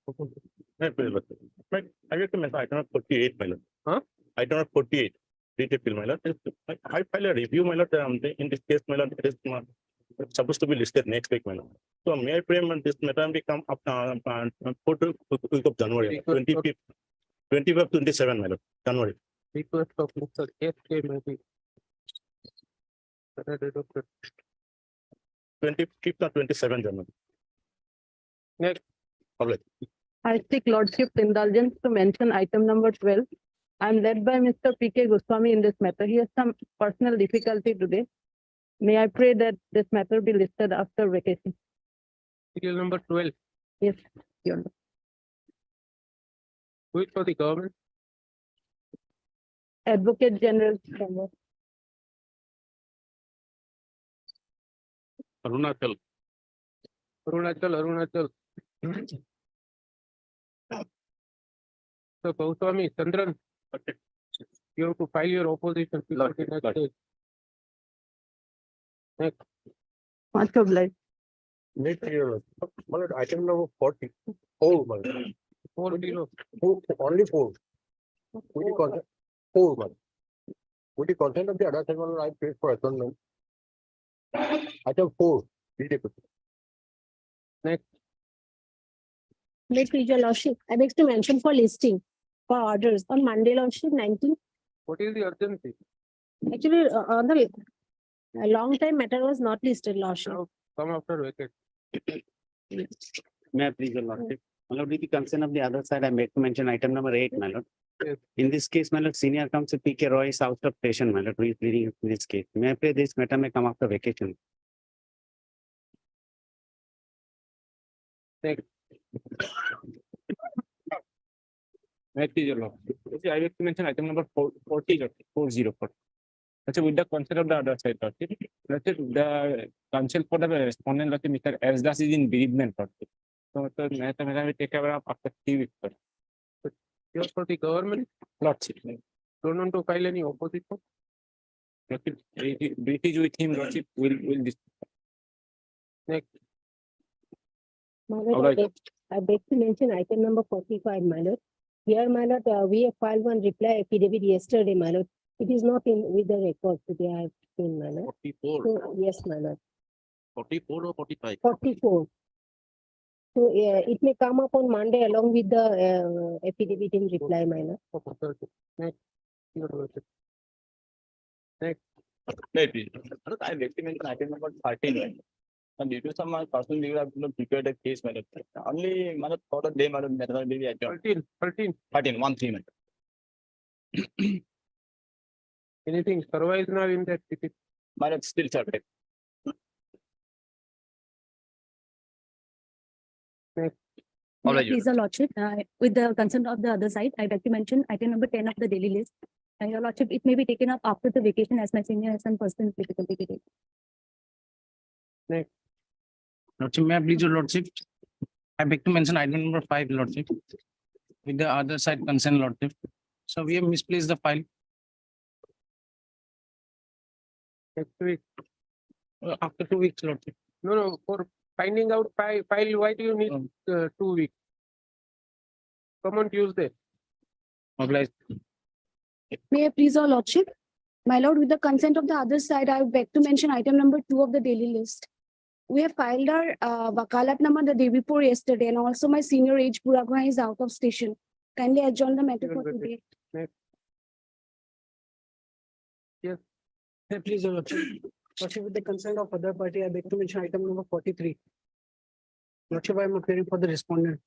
I recommend item number 48, my lord. Huh? Item number 48, detail, my lord. I file a review, my lord. In this case, my lord, it is supposed to be listed next week, my lord. So may I pray this matter become up 4th week of January, 25th, 27, my lord, January. Request of Mr. S.K. Maybe. 25th or 27 January. Next. All right. I seek Lordship's indulgence to mention item number 12. I am led by Mr. P.K. Goswami in this matter. He has some personal difficulty today. May I pray that this matter be listed after vacation? Serial number 12. Yes, Your Honor. Who is for the government? Advocate General. Sangha. Arunachal. Arunachal. So, Goswami, Chandran, you have to file your opposition. Next. Much obliged. Item number 40. Oh, my lord. 40. Only 4. With the consent, 4, my lord. With the consent of the other side, my lord, I paid for atonement. Item 4. Next. May please your lordship. I beg to mention for listing for orders on Monday, lordship 19. What is the urgency? Actually, on the a long time matter was not listed, lordship. Now come after vacate. May I please, your lordship? My lord, with the consent of the other side, I make to mention item number 8, my lord. Yes. In this case, my lord, senior counsel P.K. Roy is out of station, my lord, who is leading in this case. May I pray this matter may come after vacation? Next. Next is your law. I have to mention item number 404. That's with the consent of the other side. The counsel for the respondent, Mr. Esdas, is in bereavement. So the matter will take care of after 3 weeks. Yours for the government, lordship. Don't want to file any opposition. British with him, lordship will this. Next. My lord, All right. I beg to mention item number 45, my lord. Here, my lord, we have filed one reply affidavit yesterday, my lord. It is not in with the record today. I have seen, my lord. 44. So, yes, my lord. 44 or 45? 44. So it may come up on Monday along with the affidavit in reply, my lord. Next. Next. I recommend item number 13. And due to some personal leave, I have prepared a case, madam. Only for the day, madam, maybe I 13. 1 3 minutes. Anything survives now in that city? Madam, still certain. May I please, your lordship, with the consent of the other side, I'd like to mention item number 10 of the daily list. And your lordship, it may be taken up after the vacation as my senior has some personal difficulty today. Next. Lordship, may I please, your lordship? I beg to mention item number 5, lordship. With the other side consent, lordship. So we have misplaced the file. Next week. After 2 weeks, lordship. No, for finding out file, why do you need 2 weeks? Come on Tuesday. Obliged. May I please, your lordship? My lord, with the consent of the other side, I beg to mention item number 2 of the daily list. We have filed our wakalat number the day before yesterday, and also my senior age Puragra is out of station. Kindly adjourn the matter for today. Yes. Hey, please, your lordship. Lordship, with the consent of other party, I beg to mention item number 43. Lordship, I am appearing for the respondent.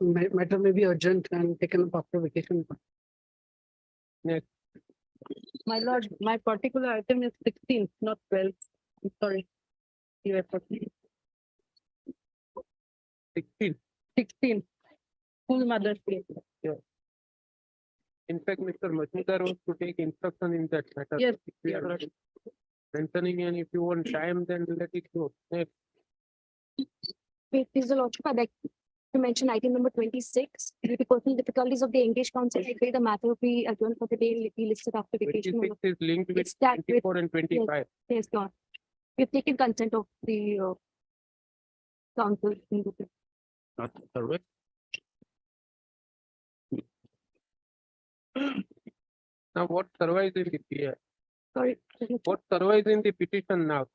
Matter may be urgent and taken up after vacation. Next. My lord, my particular item is 16, not 12. I'm sorry. You are 14. 16. 16. Full Mother's Day. In fact, Mr. Majumdar was to take instruction in that matter. Yes. If we are mentioning, and if you want time, then let it go. Next. Wait, please, your lordship, I beg to mention item number 26. Due to personal difficulties of the engaged counsel, I pray the matter be adjourned for the day be listed after vacation. 26 is linked with It's that with- 24 and 25. Yes, God. We've taken consent of the council. Not survey. Now, what survives in the Sorry. what survives in the petition now?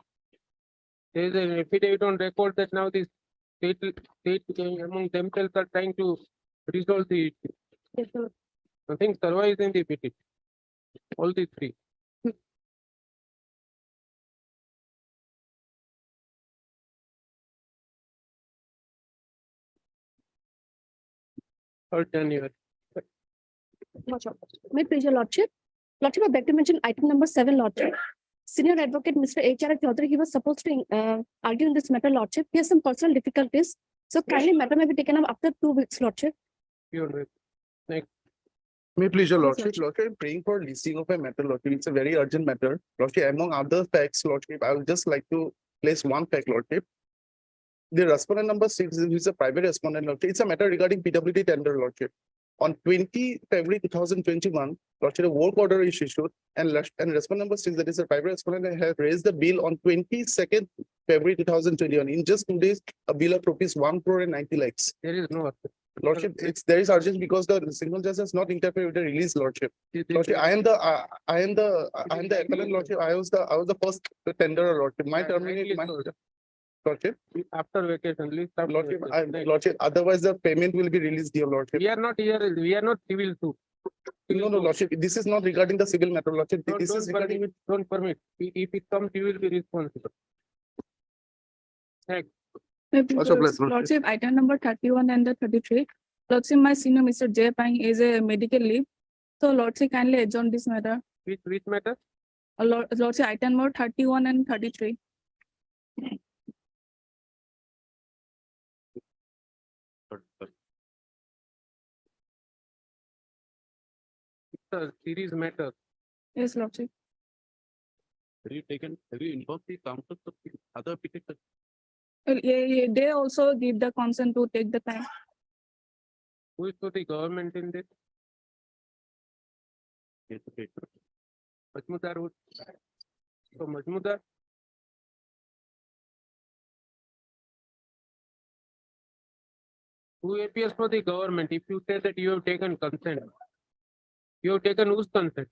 There is an affidavit on record that now the state among themselves are trying to resolve the issue. Yes, sir. Nothing survives in the petition. All the three. Or January. May I please your lordship? Lordship, I beg to mention item number 7, lordship. Senior advocate, Mr. H.R. Chaudhary, he was supposed to argue in this matter, lordship. He has some personal difficulties. So kindly matter may be taken up after 2 weeks, lordship. Pure. May I please your Yes, lordship, lordship, I'm praying for listing of a matter, lordship. It's a very urgent matter. Lordship, among other facts, lordship, I would just like to place one fact, lordship. The respondent number 6 is a private respondent, lordship. It's a matter regarding PWD tender, lordship. On 20 February 2021, lordship, a work order is issued and respondent number 6, that is a private respondent, have raised the bill on 22nd February 2021. In just 2 days, a bill of rupees 1 crore and 90 lakhs. There is no. Lordship, there is urgent because the single judge has not interfered with the release, lordship. Lordship, I am the appellant, lordship. I was the first tenderer, lordship. My terminate, my lordship. After vacation, least after Lordship, vacation. lordship, otherwise the payment will be released, dear lordship. We are not here, we are not civil too. No, lordship, this is not regarding the civil matter, lordship. Don't- This is don't regarding. permit, Don't permit. If it comes, you will be responsible. May I please Also, your bless, lordship. Lordship, item number 31 and the 33. Lordship, my senior Mr. J. Pang is a medical leave. So Lordship kindly adjourn this matter. Which matter? Lordship, item number 31 and 33. It's a series matter. Yes, Lordship. Have you informed the council of the other petition? Well, yeah, they also give the consent to take the time. Who is for the government in this? Yes, okay. Majmudar would. So Majmudar. Who appears for the government? If you say that you have taken consent. You have taken whose consent?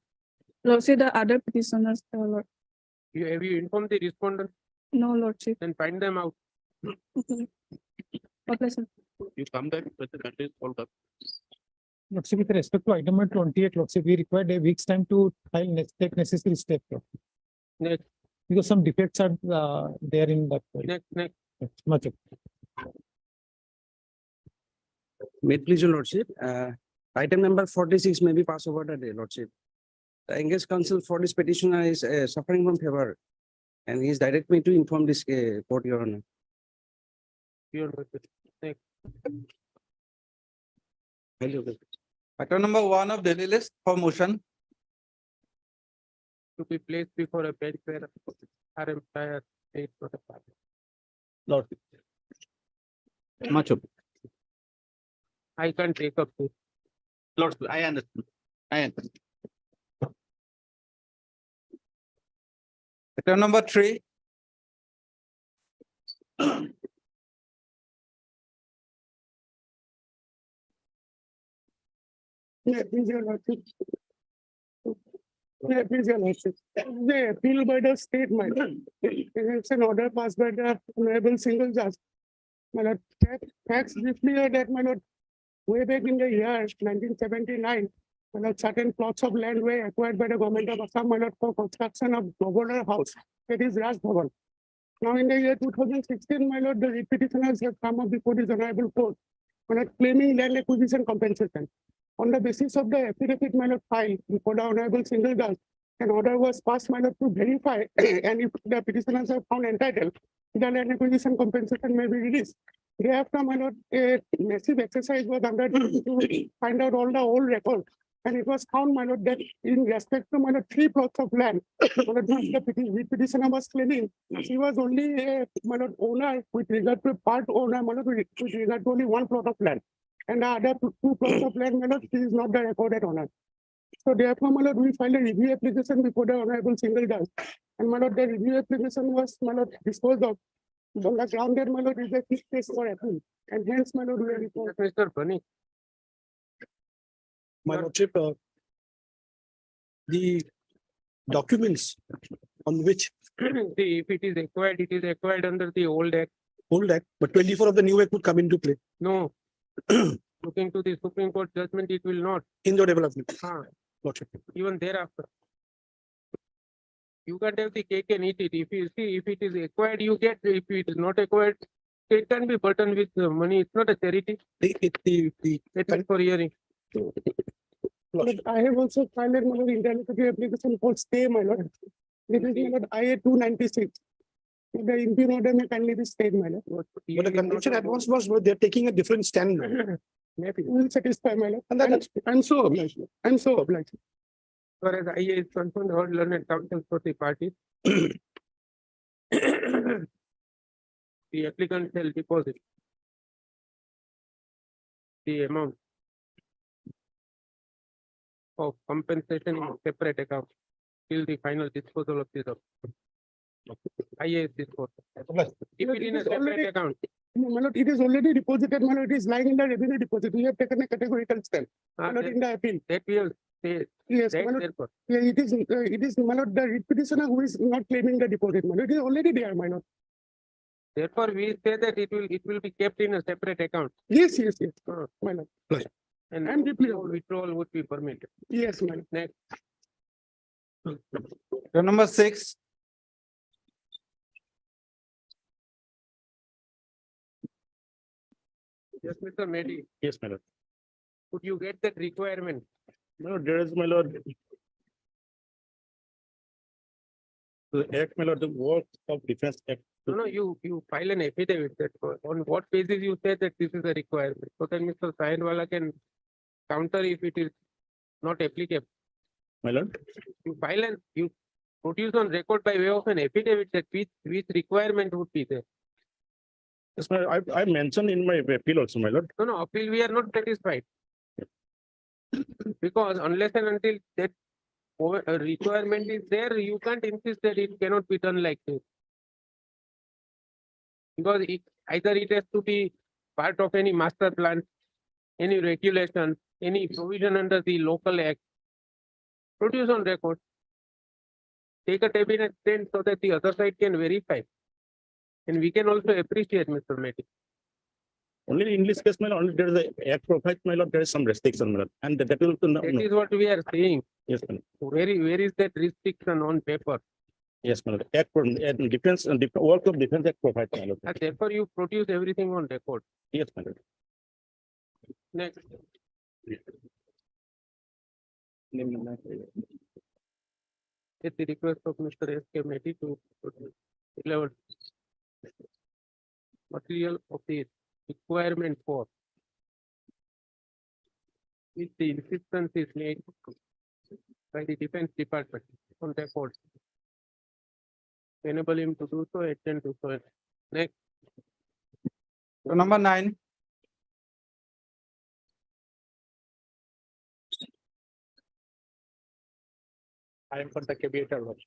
Lordship, the other petitioners, Lord. Have you informed the respondent? No, Lordship. Then find them out. Okay. Okay, sir. You come back with the matter is all up. Lordship, with respect to item number 28, Lordship, we required a week's time to take necessary steps. Next, Because some defects are there in that. next. Much. May it please your lordship, item number 46 may be passed over today, lordship. The engaged counsel for this petitioner is suffering from fever and he is direct me to inform this court, your honor. Your Item number 1 of daily list for motion. to be placed before a bench where our entire state for the party. Lord. Much of. I can take up this. Lord, I understand. I understand. Item number 3. Yeah, please, your lordship. Yeah, please, your lordship. The appeal by the state, my lord. It's an order passed by the honorable single judge. My lord, facts briefly are that, my lord, way back in the year 1979, my lord, certain plots of land were acquired by the government of Assam, my lord, for construction of governor house. That is Raj Bhavan. Now, in the year 2016, my lord, the petitioners have come up before this honorable court, my lord, claiming land acquisition compensation. On the basis of the affidavit, my lord, filed before the honorable single judge, an order was passed, my lord, to verify and if the petitioners are found entitled, the land acquisition compensation may be released. Thereafter, my lord, a massive exercise was undertaken to find out all the old records. And it was found, my lord, that in respect to, my lord, 3 plots of land, my lord, which the petitioner was claiming, she was only a, my lord, owner with regard to part owner, my lord, with regard to only 1 plot of land. And the other 2 plots of land, my lord, she is not the recorded owner. So therefore, my lord, we filed a review application before the honorable single judge. And my lord, the review application was, my lord, disposed of. On the ground that, my lord, is a fixed case for appeal, and hence, my lord, we are required. Mr. Bunny, My lordship, the documents on which see, if it is acquired under the old act. old act, but 24 of the new act would come into play No. Looking to the Supreme Court judgment, it will not. in the development. Lordship. Even thereafter. You can't have the cake and eat it. If you see, if it is acquired, you get. If it is not acquired, it can be burdened with money. It's not a charity. The It is for hearing. But I have also filed a, my lord, interlocutory application for stay, my lord. This is, my lord, IA 296. The impugn order may kindly be stayed, my lord. But the conviction advance was, they're taking a different stand now. Maybe will satisfy, my lord. And that's I'm so obliged. I'm so obliged. As far as IA is concerned, all learned counsel for the parties. The applicant shall deposit the amount of compensation in separate account till the final disposal of the document. IA is disposed. If it in a separate account, No, my lord, it is already deposited, my lord. It is lying in the revenue deposit. We have taken a categorical stand. My lord, in the appeal. that will say, Yes, my that lord. therefore, Yeah, it is, my lord, the petitioner who is not claiming the deposit, my lord. It is already there, my lord. therefore we say that it will be kept in a separate account. Yes, Uh, my lord. And I'm deeply no withdrawal would be permitted. Yes, my lord. Next, Item number 6, yes, Mr. Mehdi, Yes, my lord. could you get that requirement? No, there is, my lord. The act, my lord, the work of defense act. No, you file an affidavit that on what basis you say that this is a requirement. So then Mr. Sahinwala can counter if it is not applicable. My lord, You file and you produce on record by way of an affidavit that which requirement would be there. yes, my, I mentioned in my appeal also, my lord. No, appeal, we are not satisfied. Because unless and until that a requirement is there, you can't insist that it cannot be done like this. Because either it has to be part of any master plan, any regulation, any provision under the local act. Produce on record. Take a cabinet stand so that the other side can verify. And we can also appreciate, Mr. Mehdi. Only in this case, my lord, only there is a act provides, my lord, there is some restriction, my lord, and that will. That is what we are saying. Yes, my lord. Where is that restriction on paper? Yes, my lord. Act for defense and work of defense act provides, my lord. And therefore, you produce everything on record. Yes, my lord. Next. At the request of Mr. S.K. Mehdi to deliver material of the requirement for which the insistence is made by the Defense Department on record. Enable him to do so, attend to so. Next, item number 9, I am for the caveat, lord.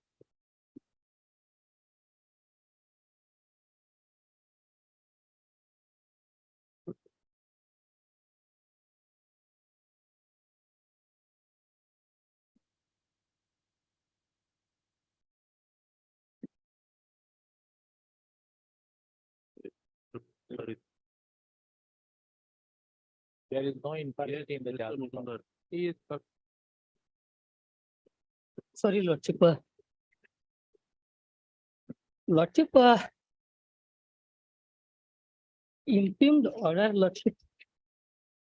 Sorry. There is no impartiality in the judgment. he is Sorry, Lordship. Lordship, impugned order, Lordship.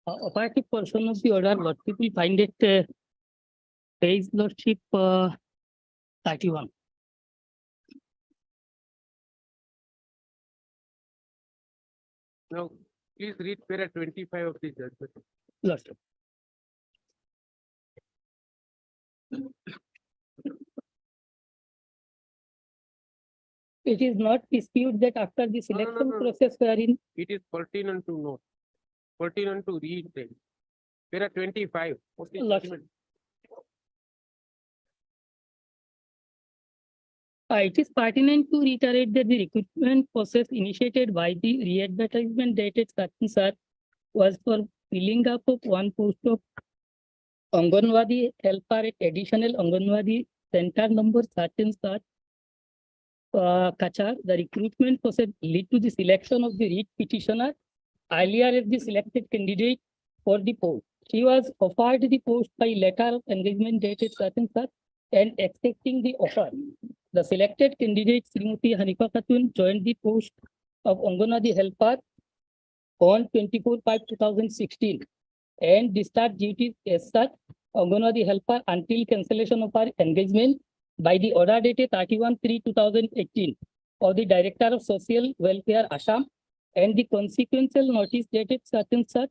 Operative person of the order, Lordship, we find it page, Lordship, 31. now. Please read para 25 of the judgment. Lordship. It is not disputed that after the selection no. process wherein It is pertinent to know. Pertinent to read them. Para 25 of the Lordship. judgment. It is pertinent to reiterate that the recruitment process initiated by the re-advertisement dated such was for filling up of one post of Anganwadi helper at additional Anganwadi center number such and such. Kachar, the recruitment process lead to the selection of the read petitioner earlier as the selected candidate for the post. She was offered the post by letter of engagement dated such and such and accepting the offer. The selected candidate Srimati Hanifa Khatun joined the post of Anganwadi helper on 24/5/2016 and discharged duties as such Anganwadi helper until cancellation of her engagement by the order dated 31/3/2018 of the Director of Social Welfare Assam and the consequential notice dated such and such.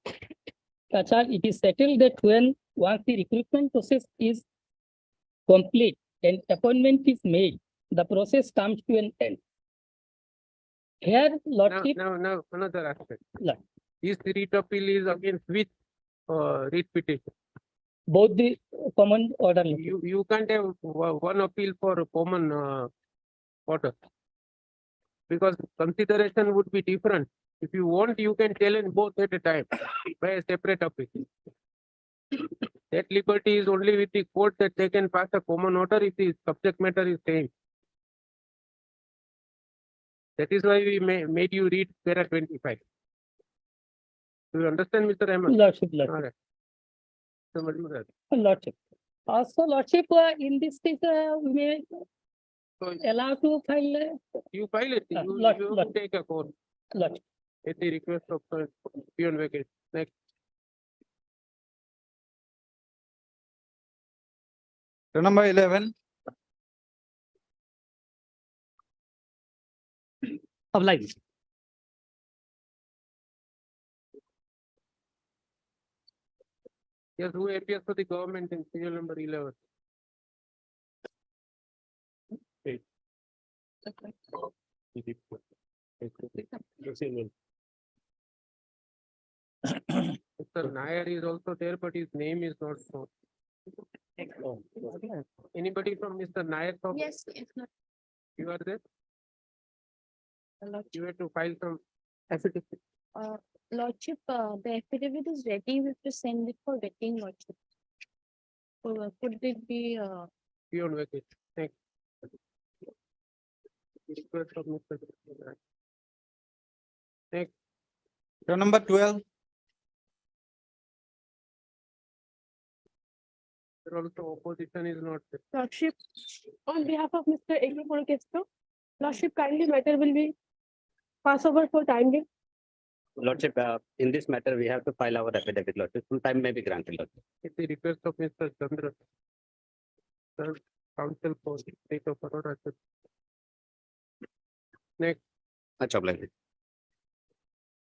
Kachar, it is settled that once the recruitment process is complete and appointment is made, the process comes to an end. Here, Now, Lordship, now, another aspect. Yeah. This writ appeal is against which writ petition? both the common order. Lordship. You can't have one appeal for a common order. Because consideration would be different. If you want, you can challenge both at a time by a separate appeal. That liberty is only with the court that they can pass a common order if the subject matter is same. That is why we made you read para 25. Do you understand, Mr. Ahmed? Lordship, All Lordship, right. So, Madhusudan, Lordship. Also, Lordship, in this case, we may so allow to file, you file it, you lot- have to lot. take a court Lordship. at the request of beyond vacation. Next. Number 11. Obliged. Yes, who appears for the government in serial number 11? Mr. Nair is also there, but his name is not shown. Anybody from Mr. Nair's office? Yes, You are there? Lordship. You have to file some affidavit. Lordship, the affidavit is ready. We have to send it for vetting, Lordship. So, could it be, Beyond vacation. Next. Request of Mr. Next. Number 12. There also opposition is not there. Lordship, on behalf of Mr. A.K. Purkesto, Lordship, kindly matter will be pass over for time being. Lordship, in this matter, we have to file our affidavit, Lordship. Full time may be granted, Lordship. It's the request of Mr. Chandra. Sir, counsel for state of Baroda. Next. Much obliged.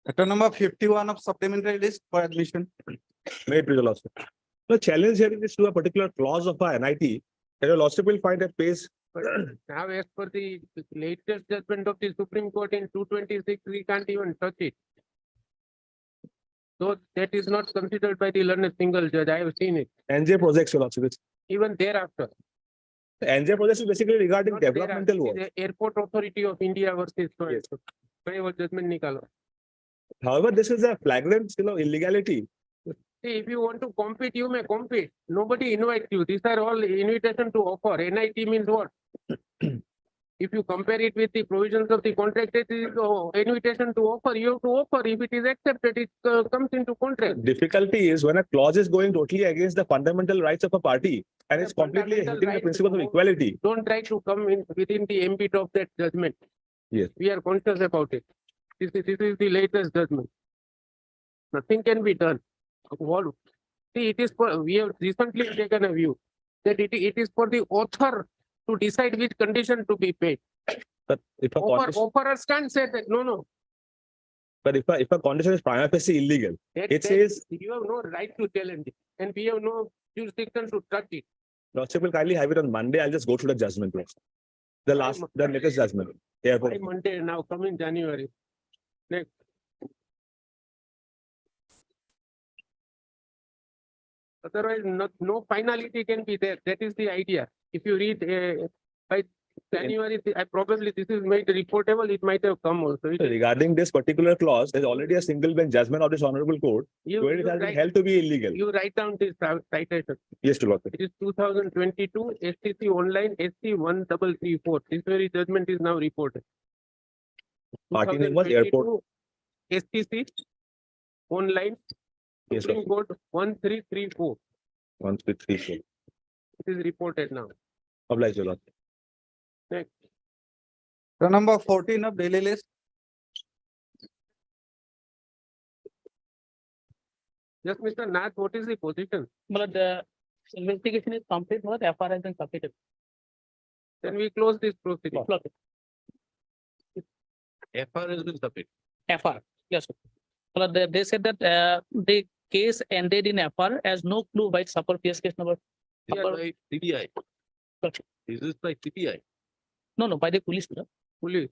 Letter number 51 of supplementary list for admission. May it please the Lordship. The challenge here is to a particular clause of our NIT, and your Lordship will find at page. Now, as per the latest judgment of the Supreme Court in 226, we can't even touch it. So that is not considered by the learned single judge. I have seen it. NJ projects, your Lordship. Even thereafter. The NJ project is basically regarding Not developmental thereafter. work. The Airport Authority of India versus. Yes. Koi wo judgment nikalo. However, this is a flagrant, illegality. See, if you want to compete, you may compete. Nobody invites you. These are all invitation to offer. NIT means what? If you compare it with the provisions of the contract, it is invitation to offer. You have to offer. If it is accepted, it comes into contract. Difficulty is when a clause is going totally against the fundamental rights of a party and it's The completely fundamental hitting the rights principles of of- equality. Don't try to come in within the ambit of that judgment. Yes. We are conscious about it. This is the latest judgment. Nothing can be done. What? See, it is for, we have recently taken a view that it is for the author to decide which condition to be paid. But if a condition, Offerers can't say that, no. but if a condition is prima facie illegal, That- it that- says, You have no right to challenge it, and we have no jurisdiction to touch it. Lordship will kindly have it on Monday. I'll just go through the judgment. Please. The latest judgment. Airport. By Monday, now come in January. Next. Otherwise, no finality can be there. That is the idea. If you read by January, I probably this is made reportable, it might have come also. It is- Regarding this particular clause, there's already a single bench judgment of this honorable court, You, where it you has been write, held to be illegal. you write down this citation. Yes, to Lordship. It is 2022 STC online SC 1334. This very judgment is now reported. Party name was Airport. 2022 STC online Yes, Supreme Lordship. Court 1334. 1, 2, 3, 4. It is reported now. Oblige, your Lordship. Next. The number 14 of daily list. Just Mr. Nath, what is the position? But the investigation is complete, but FR has been completed. Then we close this proceeding. Close it. FR has been submitted. FR, yes. Sir. But they said that the case ended in FR as no clue by supper PS case number. By CBI. Gotcha. Is this by CBI? No, by the police. Sir. Police.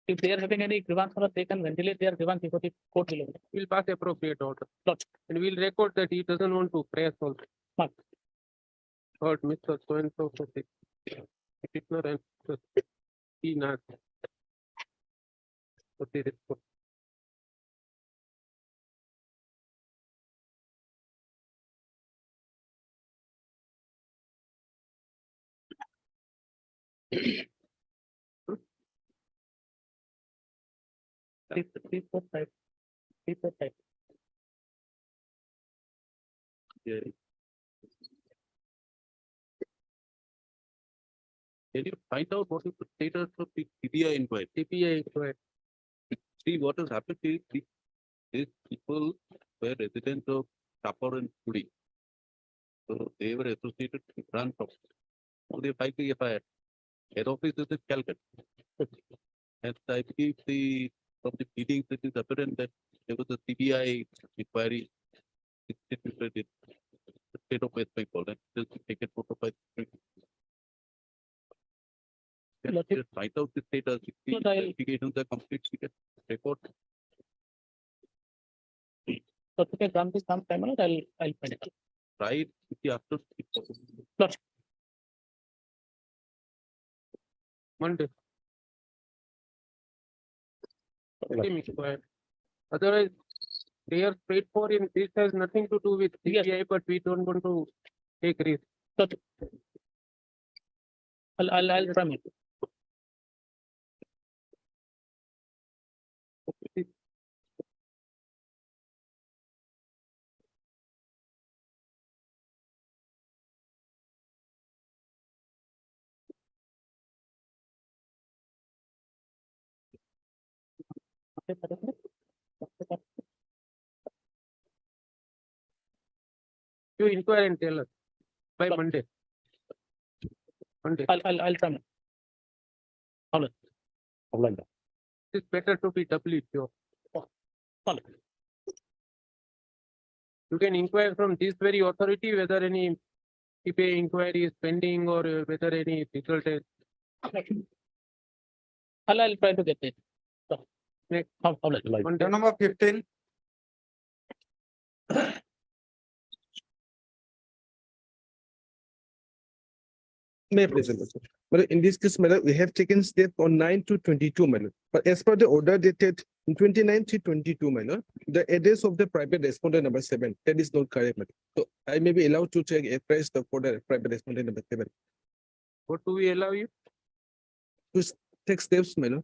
If they are having any grievance, they can ventilate their grievance before the court will open. We'll pass appropriate order. Gotcha. And we'll record that he doesn't want to press also. Mark. Heard Mr. So and so for the petitioner and Mr. P. Nath. For the report. Three, four, five. Yeah. Can you find out what is the status of the CBI inquiry? CBI inquiry. See what has happened is these people were residents of Tapper and Puri. So they were associated with branch of. So they filed the FIR. Head office is in Calcutta. And I believe from the meetings it is apparent that there was a CBI inquiry instituted in the state of West Bengal and just taken photo by the just write out the status. If the No, I'll- investigations are complete, we can record. So to get run this some time, I'll find it. Right after. Gotcha. Monday. Let me inquire. Otherwise, they are paid for in this has nothing to do with Yes. CBI, but we don't want to take risk. Gotcha. I'll try it. You inquire and tell us by Monday. Monday. I'll try it. Hold It's better to be doubly sure. on. You can inquire from this very authority whether any CPA inquiry is pending or whether any result is. I'll try to get it. So, Next. hold on. Monday. Number 15. May I present, sir? But in this case, madam, we have taken step on 9 to 22, madam. But as per the order dated 29 to 22, madam, the address of the private respondent number 7, that is not correct, madam. So I may be allowed to check afresh for the private respondent number 7. What do we allow you? To take steps, madam,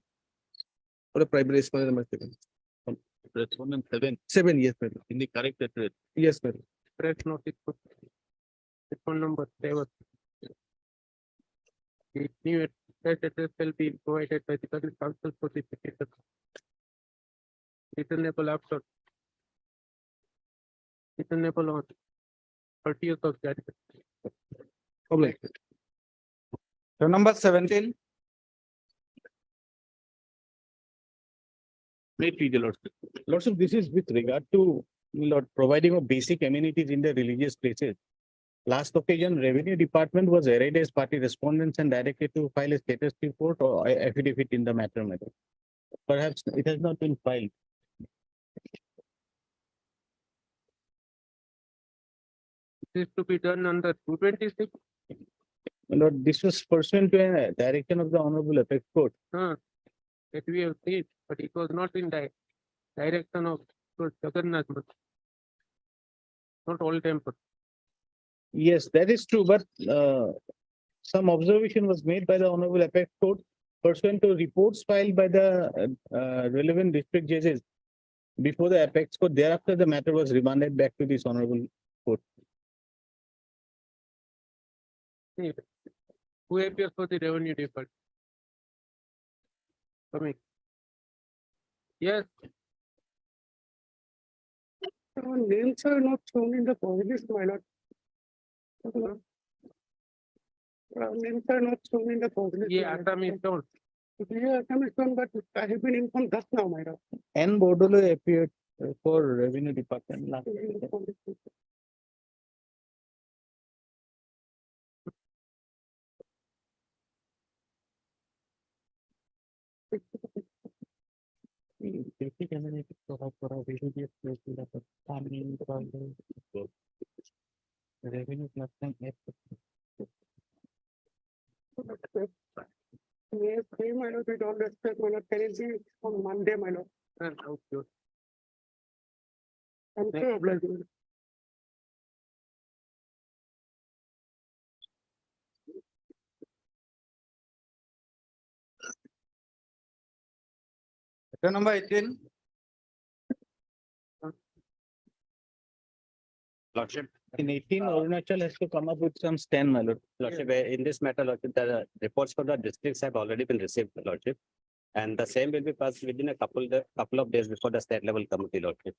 for the private respondent number 7. Respondent 7 7, yes, madam. in the correct address. Yes, madam. Press notice. Phone number 7. The new address shall be provided by the current council for the petition. Returnable after. Returnable on 30th of January. Oblige. The number 17. May please, your Lordship. Lordship, this is with regard to providing of basic amenities in the religious places. Last occasion, Revenue Department was arrayed as party respondents and directed to file a status report or affidavit in the matter, madam. Perhaps it has not been filed. This to be done under 226. Lord, this was pursuant to a direction of the Honorable Apex Court. That we have seen, but it was not in direction of Lord Jagannath. Not all temple. Yes, that is true, but some observation was made by the Honorable Apex Court pursuant to reports filed by the relevant district judges before the Apex Court. Thereafter, the matter was remanded back to this Honorable Court. Who appears for the revenue department? Coming. Yes, Names are not shown in the positive, my lord. Names are not shown in the positive. yeah, Assam is shown. Yeah, Assam is shown, but I have been informed just now, my lord. N. Bordolo appeared for Revenue Department last year. Revenue Department. Yes, my lord, with all respect, my lord, can it be on Monday, my lord? Okay. I'm so obliged. my lord. Matter number 18. Lordship, In 18, Arunachal has to come up with some stand, my lord. Lordship, in this matter, Lordship, the reports for the districts have already been received, Lordship. And the same will be passed within a couple of days before the state level committee, Lordship.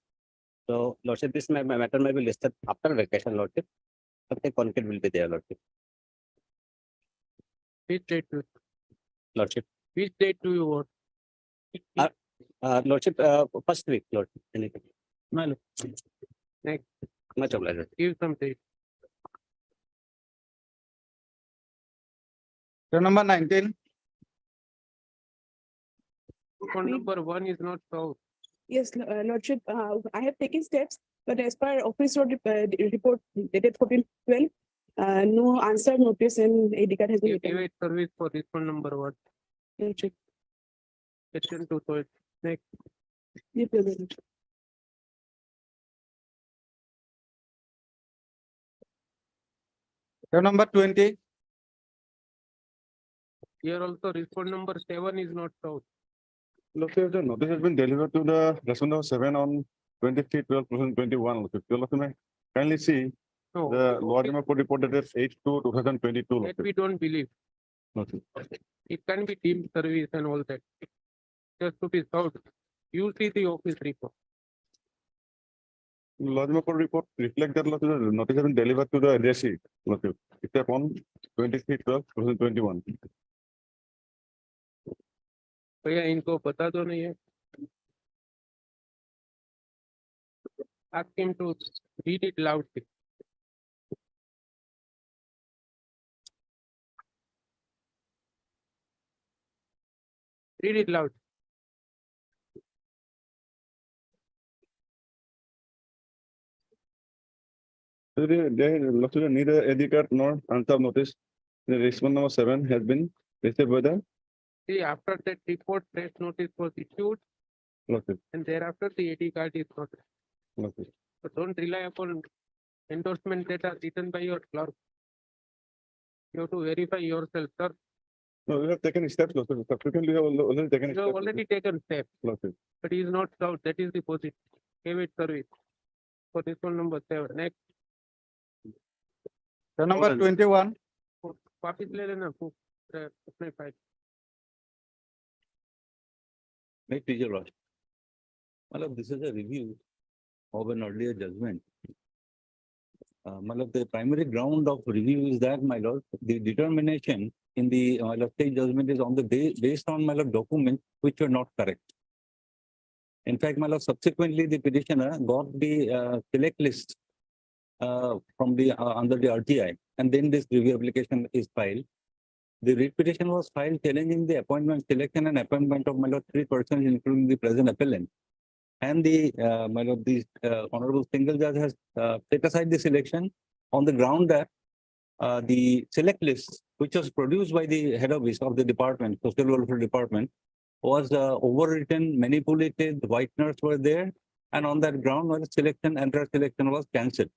So, Lordship, this matter may be listed after vacation, Lordship. But the concrete will be there, Lordship. Which date? Lordship, Which date do you want? Lordship, first week, Lordship. Anything. My lord. Next. Much obliged. Give some date. Matter number 19. Phone number 1 is not solved. Yes, Lordship, I have taken steps, but as per office road report dated 14/12, no answer notice and AD card has been Give written. it service for this phone number 1. Lordship, Section 2. So it's next. yes, your Lordship. Matter number 20. Here also respond number 7 is not solved. Look, the notice has been delivered to the respondent 7 on 23/12/2021. Kindly see No, the Lord Court report dated 8/2/2022. that we don't believe. Okay. It can be team service and all that. Just to be solved. You see the office report. Lord Court report reflect that the notice has been delivered to the addressee. Okay. It's upon 23/12/2021. भैया इनको पता तो नहीं है. Ask him to read it loudly. Read it loud. They neither educate nor answer notice. The response number 7 has been received by the. See, after that report, press notice was issued Okay. and thereafter the AD card is not. Okay. But don't rely upon endorsement data written by your clerk. You have to verify yourself, sir. No, we have taken steps. Subsequently, we have already taken You have already taken steps, Okay. but he is not served. That is the position. Give it service. For this one number 7. Next. Matter number 21. वापिस ले लेना अपने file. Procedural. This is a review of an earlier judgment. The primary ground of review is that, my lord, the determination in the state judgment is on the based on documents which were not correct. In fact, subsequently the petitioner got the select list from the under the RTI, and then this review application is filed. The writ petition was filed challenging the appointment, selection and appointment of 3 persons, including the present appellant. And the Honorable Single Judge has set aside the selection on the ground that the select list, which was produced by the head office of the department, social welfare department, was overwritten, manipulated, whiteners were there, and on that ground, was selection, entire selection was cancelled.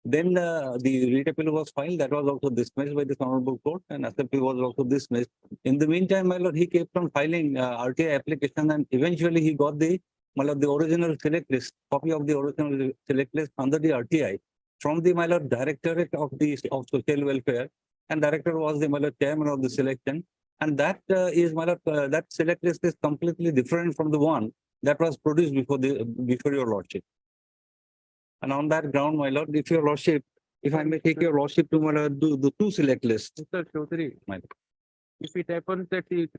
Then the writ appeal was filed, that was also dismissed by the honorable court, and SLP was also dismissed. In the meantime, my lord, he kept on filing RTI application, and eventually he got the original select list, copy of the original select list under the RTI from the directorate of social welfare, and director was the chairman of the selection, and that that select list is completely different from the one that was produced before your lordship. And on that ground, my lord, if your lordship, if I may take your lordship to do the two select lists. Mr. Chaudhary, My lord. if it happens that the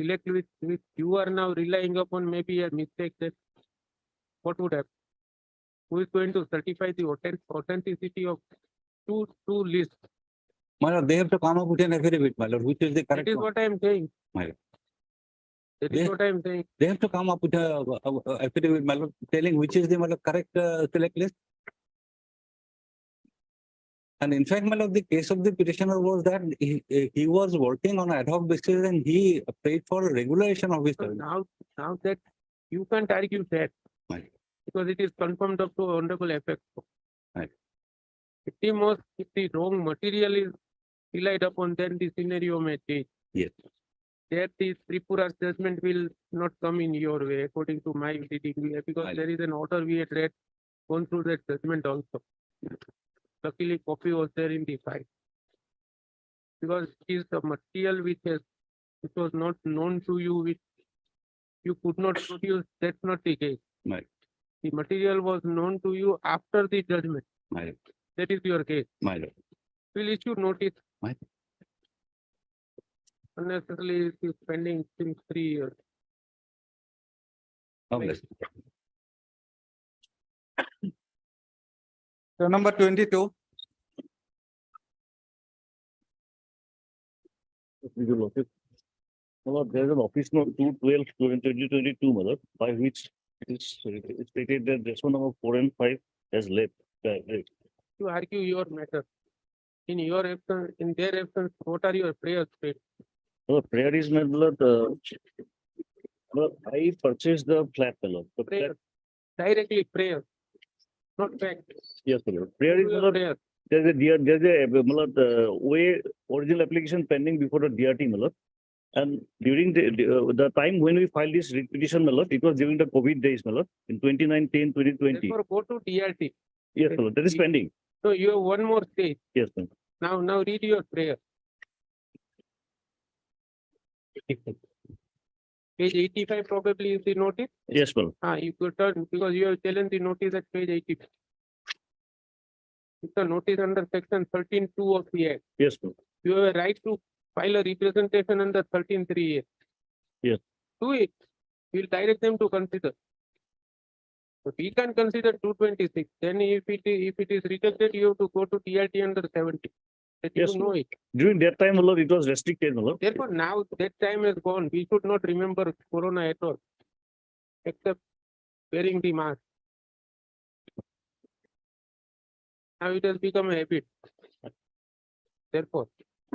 select list which you are now relying upon maybe a mistake, that what would happen? Who is going to certify the authenticity of two lists? My lord, they have to come up with an affidavit, my lord, which is the correct That is one. what I am saying. My lord. That is what I am saying. They have to come up with a affidavit, my lord, telling which is the correct select list. And in fact, my lord, the case of the petitioner was that he was working on ad hoc basis and he paid for regulation of his So service. now that you can't argue that Right. because it is confirmed up to honorable effect. Right. If the wrong material is relied upon, then the scenario may change. Yes. That the Tripura's judgment will not come in your way, according to my reading, because Right. there is an order we had read, gone through that judgment also. Luckily, copy was there in the file. Because it is the material which was not known to you, which you could not produce, that's not the case. Right. The material was known to you after the judgment. My lord. That is your case. My lord. Will issue notice. Right. Unnecessarily it is pending since 3 years. God bless. So number 22. Well, there is an office note 2/12/2022, my lord, by which it is stated that response number 4 and 5 has left. To argue your matter. In your absence, in their absence, what are your prayers? Well, prayer is my lord. Well, I purchased the flat, my lord. The Prayer. flat, Directly prayer. Not fact. yes, my lord. Prayer is my Your lord. prayer. There's a my lord, way original application pending before the DRT, my lord. And during the time when we filed this petition, my lord, it was during the COVID days, my lord, in 29/10/2020. Therefore, go to DRT. Yes, my lord, that is pending. So you have one more stage. Yes, ma'am. Now read your prayer. Page 85 probably is the notice. Yes, ma'am. You could turn because you have challenged the notice at page 85. It's a notice under section 13(2) of the Act. Yes, ma'am. You have a right to file a representation under 13(3). Yes. Do it. We'll direct them to consider. But we can consider 226. Then if it is rejected, you have to go to TRT under 70. That Yes, you know it. During that time, my lord, it was restricted, my lord. Therefore, now that time is gone. We should not remember Corona at all, except wearing the mask. Now it has become a habit. Therefore,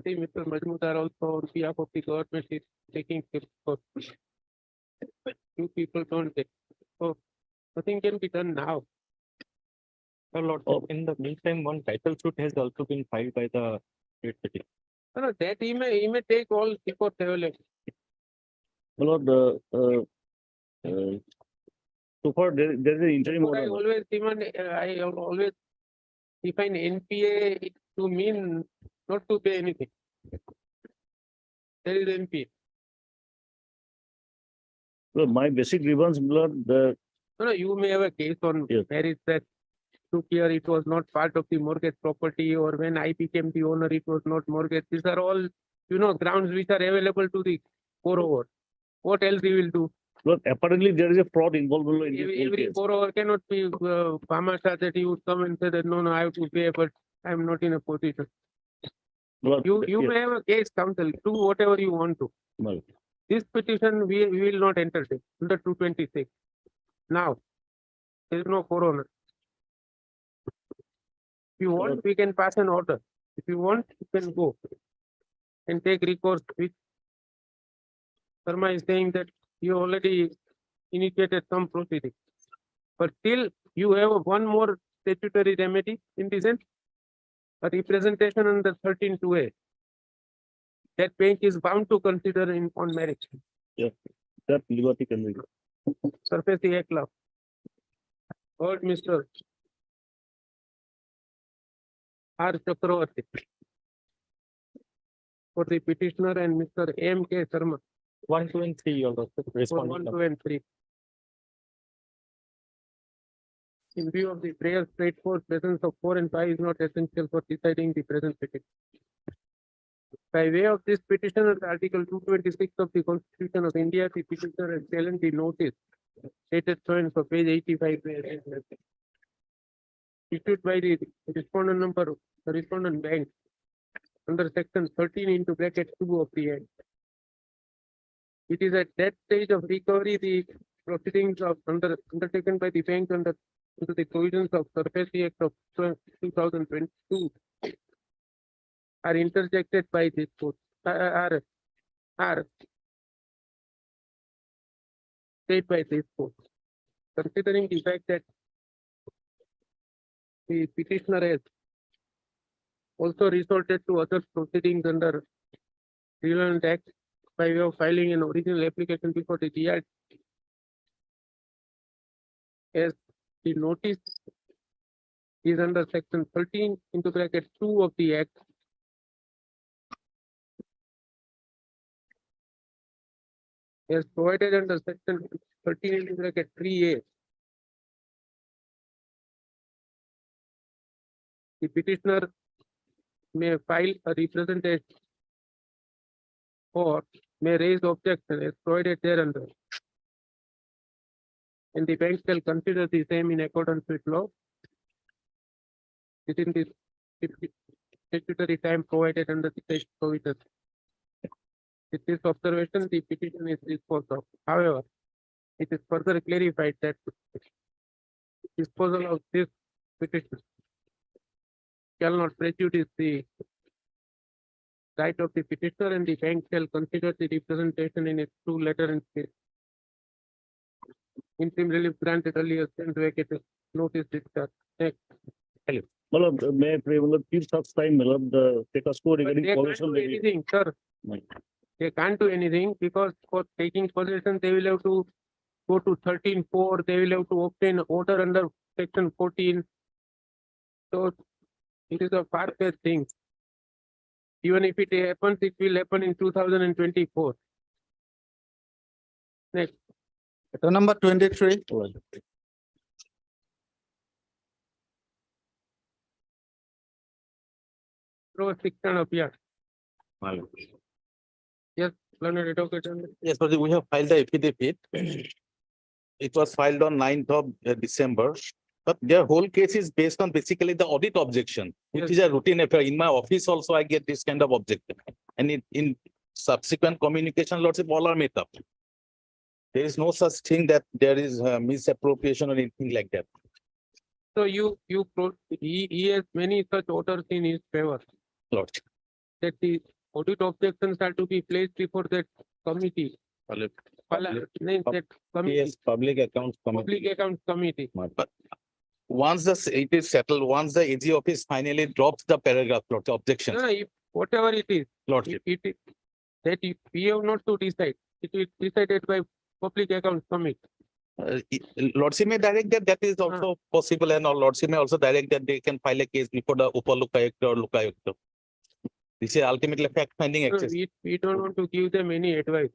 see, Mr. Majmudar also on behalf of the government is taking steps for you people don't take. So nothing can be done now. Lord, in the meantime, one title suit has also been filed by the state petition. No, that he may take all reports available. My lord, so far there is an interim But order. I always define NPA to mean not to pay anything. There is NPA. Well, my basic grievance, my lord, No, you may have a case on Yes. marriage that took here, it was not part of the mortgage property, or when I became the owner, it was not mortgage. These are all, grounds which are available to the borrower. What else he will do? well, apparently there is a fraud involved in this whole Every case. borrower cannot be Pamasha that he would come and say that no, I have to pay, but I'm not in a position. Well, You yes, may have a case, counsel, do whatever you want to. well, This petition we will not entertain under 226. Now, there is no corona. you want, we can pass an order. If you want, you can go and take recourse, which Sharma is saying that you already initiated some proceeding. But still, you have one more statutory remedy in this sense, a representation under 13(2)(a). That bank is bound to consider in on merit. That liberty can be. Surface the act law. Or Mr. R. Chakravarti. For the petitioner and Mr. M. K. Sharma. 1, 2, and 3, your For responding. 1, 2, and 3. In view of the prior straightforward presence of 4 and 5 is not essential for deciding the present petition. By way of this petition under Article 226 of the Constitution of India, the petitioner has challenged the notice stated so and so page 85 issued by the respondent bank under section 13 into bracket 2 of the Act. It is at that stage of recovery the proceedings of undertaken by the bank under the provisions of Surface Act of 2022 are interjected by this court, are stayed by this court. Considering the fact that the petitioner has also resorted to other proceedings under Relevant Act by way of filing an original application before the GR, as the notice is under section 13 into bracket 2 of the Act. As provided under section 13 into bracket 3A. The petitioner may file a representation or may raise objection as provided thereunder. And the bank shall consider the same in accordance with law within the statutory time provided under the text provision. With this observation, the petition is disposed of. However, it is further clarified that disposal of this petition shall not prejudice the right of the petitioner, and the bank shall consider the representation in its true letter and spirit. Interim relief granted earlier and vacated notice discharge. Next. मतलब मैं मतलब 3 months time मतलब the status quo But regarding they can't possession do levy. anything, sir. They can't do anything because for taking possession, they will have to go to 13(4). They will have to obtain order under section 14. So it is a far-fetched thing. Even if it happens, it will happen in 2024. Next. Matter number 23. Pro 6 and up here. Yes, learned advocate. Yes, but we have filed the affidavit. It was filed on 9th of December. But their whole case is based on basically the audit objection, which is a routine affair. In my office also, I get this kind of objection. And in subsequent communication, lots of all are made up. There is no such thing that there is misappropriation or anything like that. So he has many such orders in his favor. Lord. That the audit objections are to be placed before that committee. That committee, Yes, public accounts committee. Public Accounts Committee. But once it is settled, once the AG office finally drops the paragraph, Lord, objections. No, if whatever it is, Lordship. that we have not to decide. It is decided by Public Accounts Committee. Lordship may direct that is also possible, and Lordship may also direct that they can file a case before the Upalukayukta or Lukayukta. This is ultimately fact finding No, access. we don't want to give them any advice.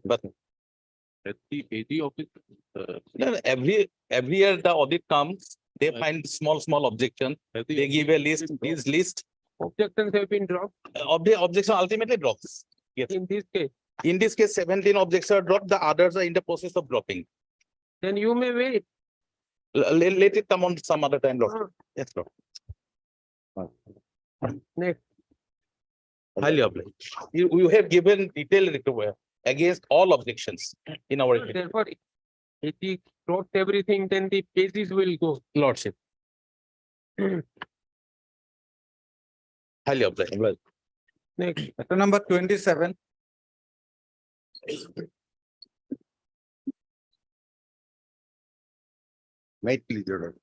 But At the AG office. no, every year the audit comes, they find small objections. They give a list, this list Objections have been dropped of the objection ultimately drops. Yes. in this case. In this case, 17 objections are dropped, the others are in the process of dropping. Then you may wait. Let it come on some other time, Lord. Yes, Lord. Next. Highly obliged. You have given detailed recovery against all objections in our. Therefore, if he drops everything, then the cases will go. Lordship. Highly obliged. Next, matter number 27. May it please, Your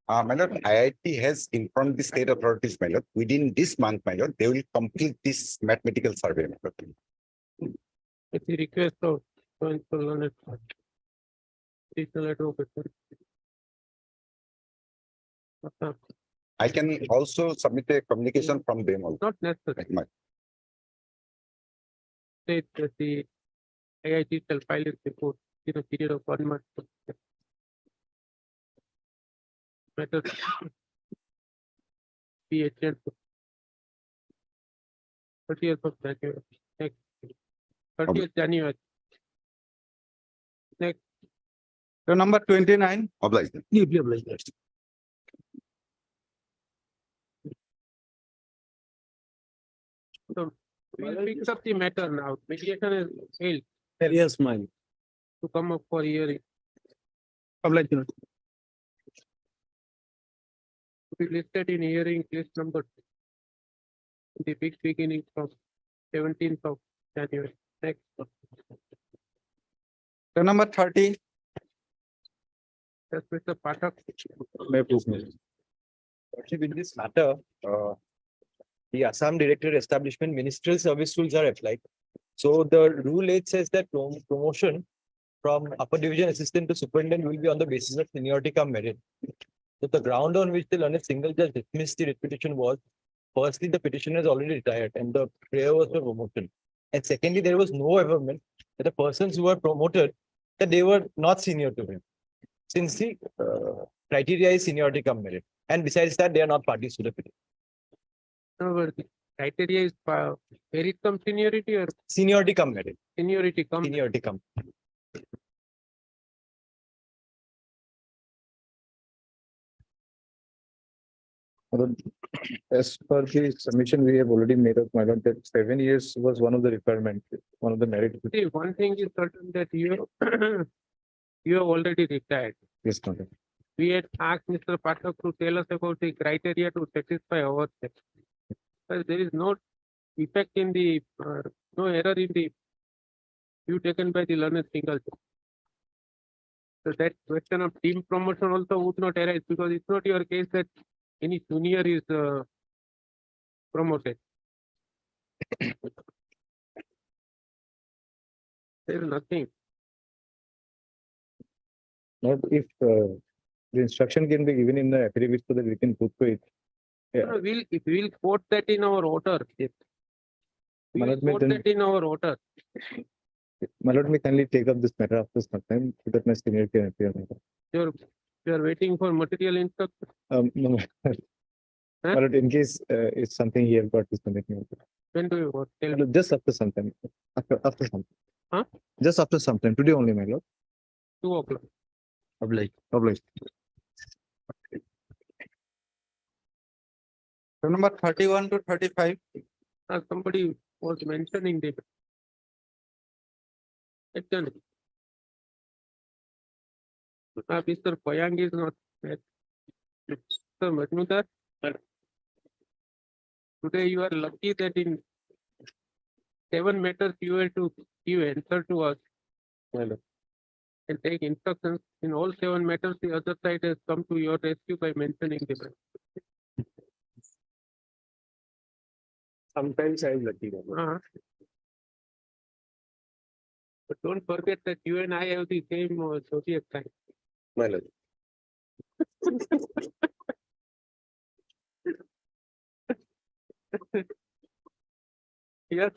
Honor. My lord, IIT has informed the state authorities, my lord, within this month, my lord, they will complete this mathematical survey, my lord. It's a request of learned additional advocate. I can also submit a communication from them also. Not necessary. My- State that the IIT shall file its report in a period of 1 month. Matter be adjourned to 30th of January. Next. 30th January. Next. So number 29. Obliged. Deeply obliged. So we'll fix up the matter now. Mediation is failed Yes, ma'am. to come up for hearing. Obliged. To be listed in hearing list number 2. The big beginning from 17th of January. Next. So number 30. That's Mr. Pathak. In this matter, the Assam Director Establishment Ministerial Service Rules are applied. So the rule 8 says that promotion from upper division assistant to superintendent will be on the basis of seniority come merit. So the ground on which the learned single judge dismissed the petition was, firstly, the petitioner is already retired and the prayer was for promotion. And secondly, there was no evidence that the persons who were promoted, that they were not senior to him. Since the criteria is seniority come merit. And besides that, they are not parties to the petition. However, the criteria is merit come seniority or Seniority come merit. seniority come. Seniority come. As per the submission we have already made up, my lord, that 7 years was one of the requirement, one of the merit. See, one thing is certain that you you have already retired. Yes, my lord. We had asked Mr. Pathak to tell us about the criteria to satisfy our check. But there is no effect in the no error in the view taken by the learned single. So that question of team promotion also would not arise because it's not your case that any junior is promoted. There is nothing. Not if the instruction can be given in the affidavit so that we can put to it. Yeah. No, we'll quote that in our order. We'll Manoj, may quote then- that in our order. My lord, may kindly take up this matter after some time so that my senior can appear. my lord. You're waiting for material instruction. No, my lord. My lord, in case it's something he has got this commitment. When do you want? Tell My me. lord, just after some time. After some. Huh? Just after some time. Today only, my lord. 2 o'clock. Obliged. Obliged. So number 31 to 35. Somebody was mentioning the Mr. Poyang is not there. Mr. Majmudar, today you are lucky that in 7 matters you have to give answer to us. And take instructions in all 7 matters. The other side has come to your rescue by mentioning the matter. Sometimes I am lucky. But don't forget that you and I have the same zodiac sign. My lord. Yes,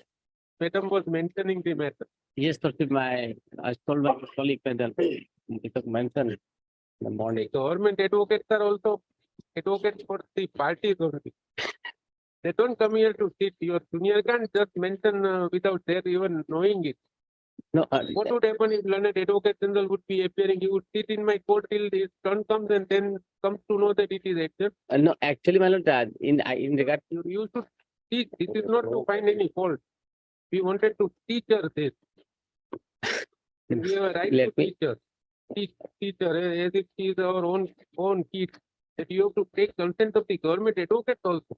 Madam was mentioning the matter. Yes, I told my colleague that it was mentioned in the morning. Government advocates are also advocates for the parties only. They don't come here to sit. Your junior can't just mention without their even knowing it. No, What would happen if learned advocate general would be appearing? He would sit in my court till his turn comes and then comes to know that it is accepted. no, actually, my lord, in regard You should teach. This is not to find any fault. We wanted to teach her this. We have a right to Let me- teach her. Teach her as if she is our own kid. that you have to take consent of the government advocate also.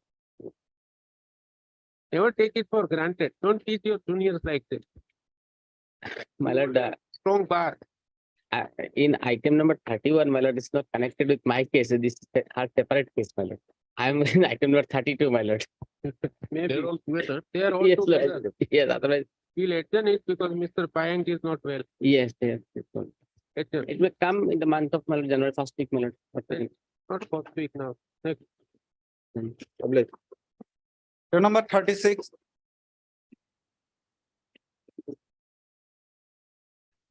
Never take it for granted. Don't teach your juniors like this. My lord, Strong bar. in item number 31, my lord, is not connected with my case. This is a separate case, my lord. I am in item number 32, my lord. Maybe They're all together. they are all Yes, together. lord. Yes, otherwise, We'll adjourn it because Mr. Payang is not well. yes, yes. Yes, lord. Adjourn. It will come in the month of my lord, January, first week, my lord. Not first week now. Next. Item number 36,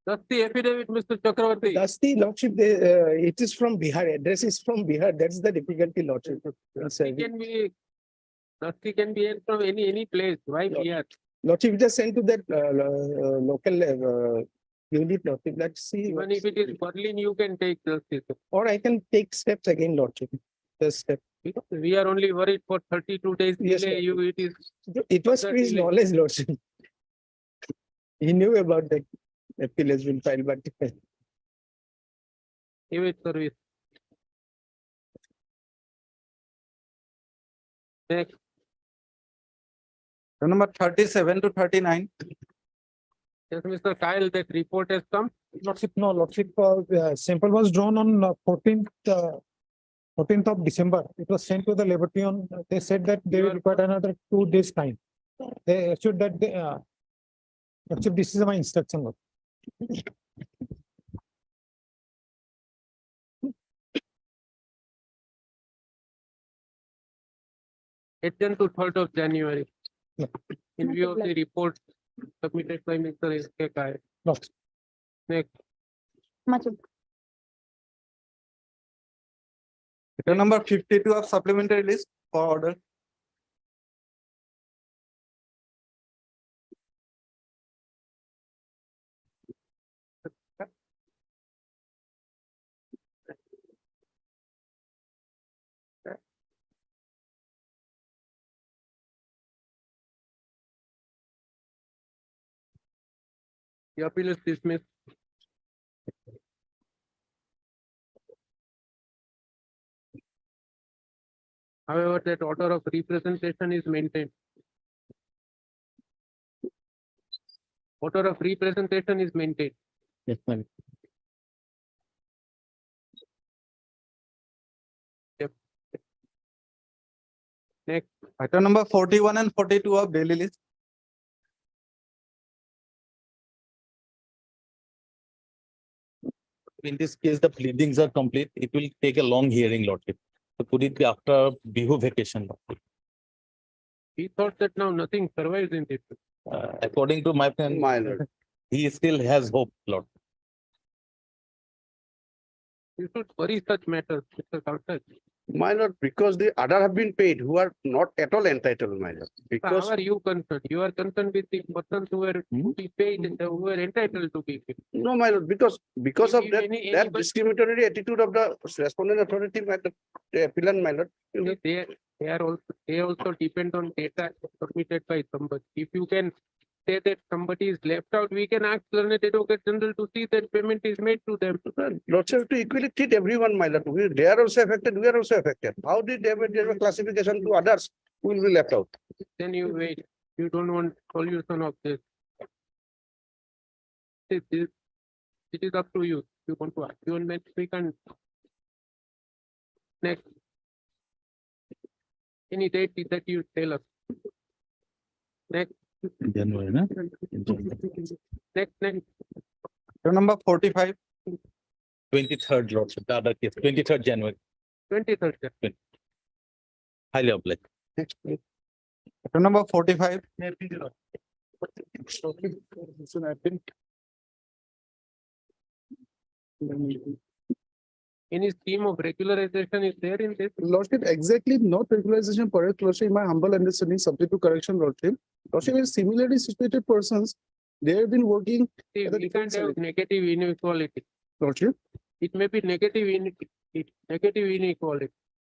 That's the affidavit, Mr. Chakravarti. That's the lordship, it is from Bihar, address is from Bihar, that's the difficulty lordship. It can be, Dusty can be from any place. Why here? Lordship just sent to that local unit, lordship, let's see. Even if it is Berlin, you can take justice. Or I can take steps again, lordship. The step. We are only worried for 32 days Yes, delay. You, it is. It was the to his delay. knowledge, lordship. He knew about that appeal has been filed, but Give it service. Next. item number 37 to 39. Yes, Mr. Kyle, that report has come. Lordship, no, Lordship, sample was drawn on 14th of December. It was sent to the Liberty on, they said that they will require another 2 days time. They assured that they, actually, this is my instruction. Lord. Adjourn to 3rd of January. Yeah. In view of the report submitted by Mr. S.K. Kyle. Lord. Next. Item number 52 of supplementary list for order. The appeal is dismissed. However, that order of representation is maintained. Order of representation is maintained. Yes, my lord. Next. Item number 41 and 42 of daily list. In this case, the pleadings are complete. It will take a long hearing, lordship. So could it be after Bihu vacation? Lordship? He thought that now nothing survives in this. According to my friend, Lord. he still has hope, Lord. You should worry such matters, Mr. Kalsaj. My lord, because the other have been paid who are not at all entitled, my lord. Because How are you concerned? You are concerned with the persons who were to be paid, and who were entitled to be paid. no, my lord, because of If that anybody- discriminatory attitude of the respondent authority, my lord, the appellant, my lord. They also depend on data submitted by somebody. If you can say that somebody is left out, we can ask Learned Advocate General to see that payment is made to them. Lordship to equally treat everyone, my lord. They are also affected, we are also affected. How did they have a classification to others who will be left out? Then you wait. You don't want solution of this. It is up to you. You want to ask. You want we can. Next. Any date that you tell us. Next. January, no? Next. Item number 45. 23rd, lordship, the other case, 23rd January, 23rd. highly obliged. Item number 45. Any scheme of regularization is there in this? Lordship, exactly not regularization per lordship, in my humble understanding, subject to correction, lordship. Lordship is similarly situated persons, they have been working. See, at the we different can't have side. negative inequality. Lordship, It may be negative inequality.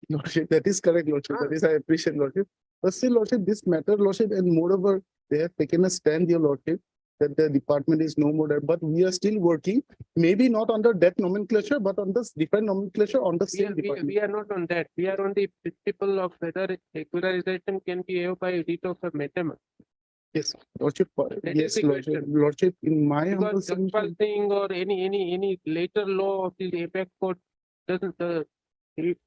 lordship, that is correct, lordship, that is, I appreciate, lordship. But still, lordship, this matter, lordship, and moreover, they have taken a stand, your lordship. that the department is no more there, but we are still working, maybe not under that nomenclature, but on this different nomenclature on the same department. We are not on that. We are on the principle of whether regularization can be waived by writ of a matter. Yes, Lordship, That is yes, the Lordship, question. Lordship, in my humble Because submission. Jaspal Singh or any later law of the apex court doesn't,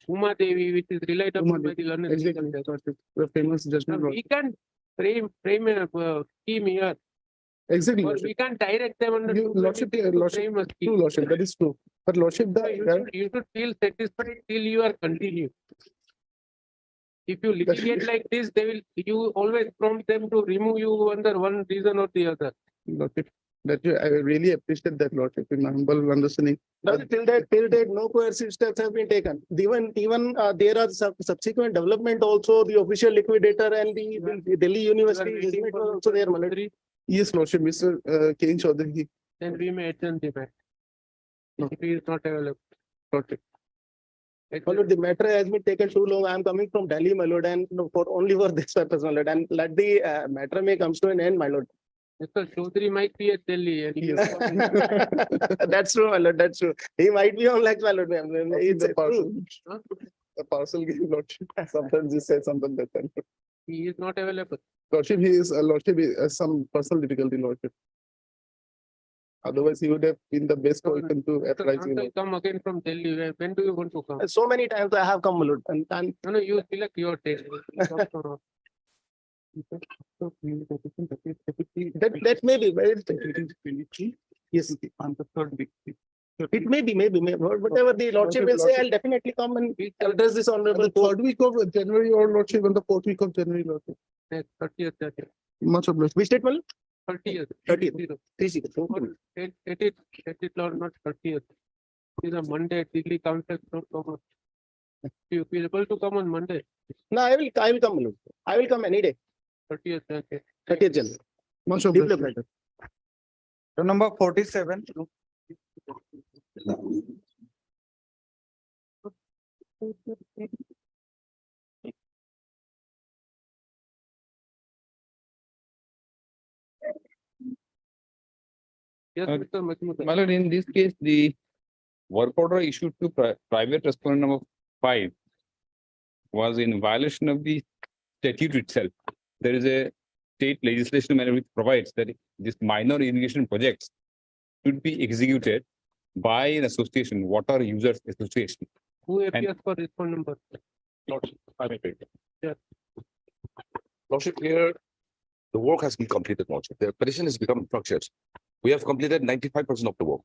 Uma Devi, which is relied Uma upon by the learned. Exactly, legal Lordship, the famous Now, judgment. we can't frame a scheme here, Exactly, or Lordship. we can't direct them under. You, Lordship, 226 to Lordship, frame a scheme. true, Lordship, that is true. But Lordship, So you should feel satisfied till you are continued. If you litigate like this, you always prompt them to remove you under one reason or the other. Lordship, I really appreciate that, Lordship, in my humble understanding. Now, till date, no coercive steps have been taken. Even there are subsequent development also, the official liquidator and the Delhi University is also there, my lord. Yes, Lordship, Mr. Ken Chaudhary. Then we may adjourn the matter. If he is not available. Lordship. My lord, the matter has been taken too long. I am coming from Delhi, my lord, and only for this purpose, my lord, and let the matter may comes to an end, my lord. Mr. Chaudhary might be at Delhi. And he That's true, my lord, that's true. He might be on like, my lord, it's The parcel, true. the parcel game, Lordship. Sometimes he says something that time. He is not available. Lordship, Lordship, he has some personal difficulty, Lordship. Otherwise, he would have been the best person to Sir, apply. can't I come again from Delhi? When do you want to come? So many times I have come, my lord, and No, you select your date. that may be, yes, On the third week. it may be, whatever the lordship will say, I'll definitely come and address this honorable The court. third week of January or Lordship, on the fourth week of January, Lordship. 30th. Much obliged. Which date, my lord? 30th. 30th. 30th. Let it or not 30th. It is a Monday. Delhi council not come. You be able to come on Monday. No, I will come, my lord. I will come any day, 30th. Okay. 30th January. Much obliged. Development. So number 47. Yes, Mr. Majmudar. My lord, in this case, the work order issued to private respondent number 5 was in violation of the statute itself. There is a state legislation which provides that this minor irrigation projects should be executed by an association, water users association. Who appears for respondent number? Lordship, I may take it. Yeah. Lordship, here, the work has been completed, Lordship. The petition has become structured. We have completed 95% of the work.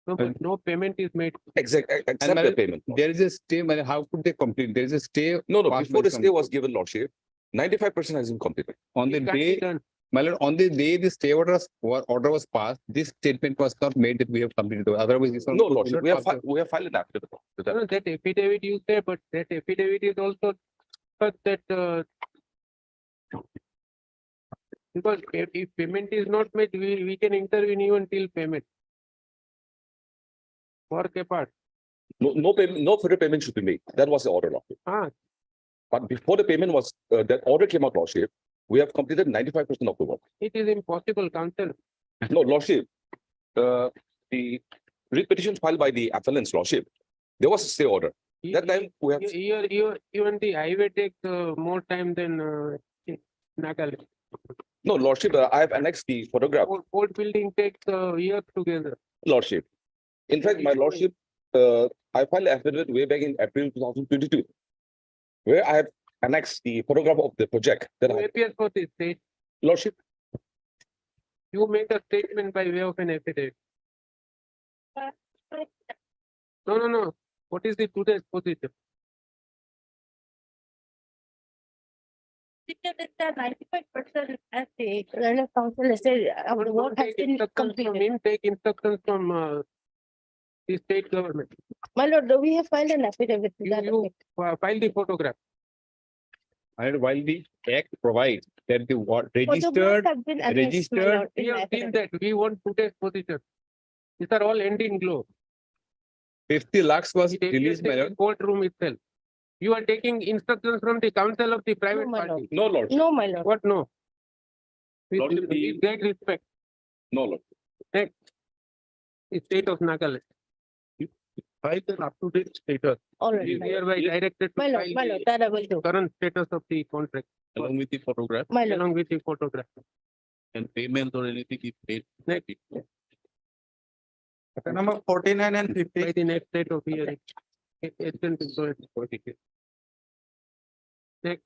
No, but no payment is made. Except the payment. There is a stay, how could they complete? There is a stay. No, passed before by the stay was given, Lordship, 95% has been completed. On the It can't be day, done. my lord, on the day the stay order was passed, this statement was not made that we have completed. Otherwise, this one No, would Lordship, not we have, pass. we have filed an affidavit. to that. No, that affidavit you say, but that affidavit is also but that because if payment is not made, we can intervene even till payment. Work apart. No payment, no further payment should be made. That was the order, Lordship. But before the payment was, that order came out, Lordship, we have completed 95% of the work. It is impossible, counsel. No, Lordship, the writ petition filed by the appellants, Lordship, there was a stay order. That time we have. Even the highway takes more time than Nagaland. No, Lordship, I have annexed the photograph. Court building takes years together. Lordship. In fact, my Lordship, I filed an affidavit way back in April 2022, where I have annexed the photograph of the project. That Who I, appears for this state? Lordship, You make a statement by way of an affidavit. No. What is the today's position? 95% as the learner council has said, our work has been completed. Take instructions from the state government. My lord, we have filed an affidavit to that You effect. file the photograph. And while the act provides that the Photographs registered, have been annexed, my lord, We in my have seen affidavit. that. We want today's position. These are all end in glow. 50 lakhs was It appears released, my in the lord. courtroom itself. You are taking instructions from the counsel of the private my lord. party. no, Lordship. What no? With Lordship, with great respect. No, Lord. Next. The state of Nagaland. File an up-to-date status. All right. Is hereby directed to My lord, file my the lord, that I will do. current status of the contract Along with the photograph My lord. along with the photograph. and payment or anything if paid. Next, Matter number 49 and 50. by the next date of hearing. Extent insurance policy. Next.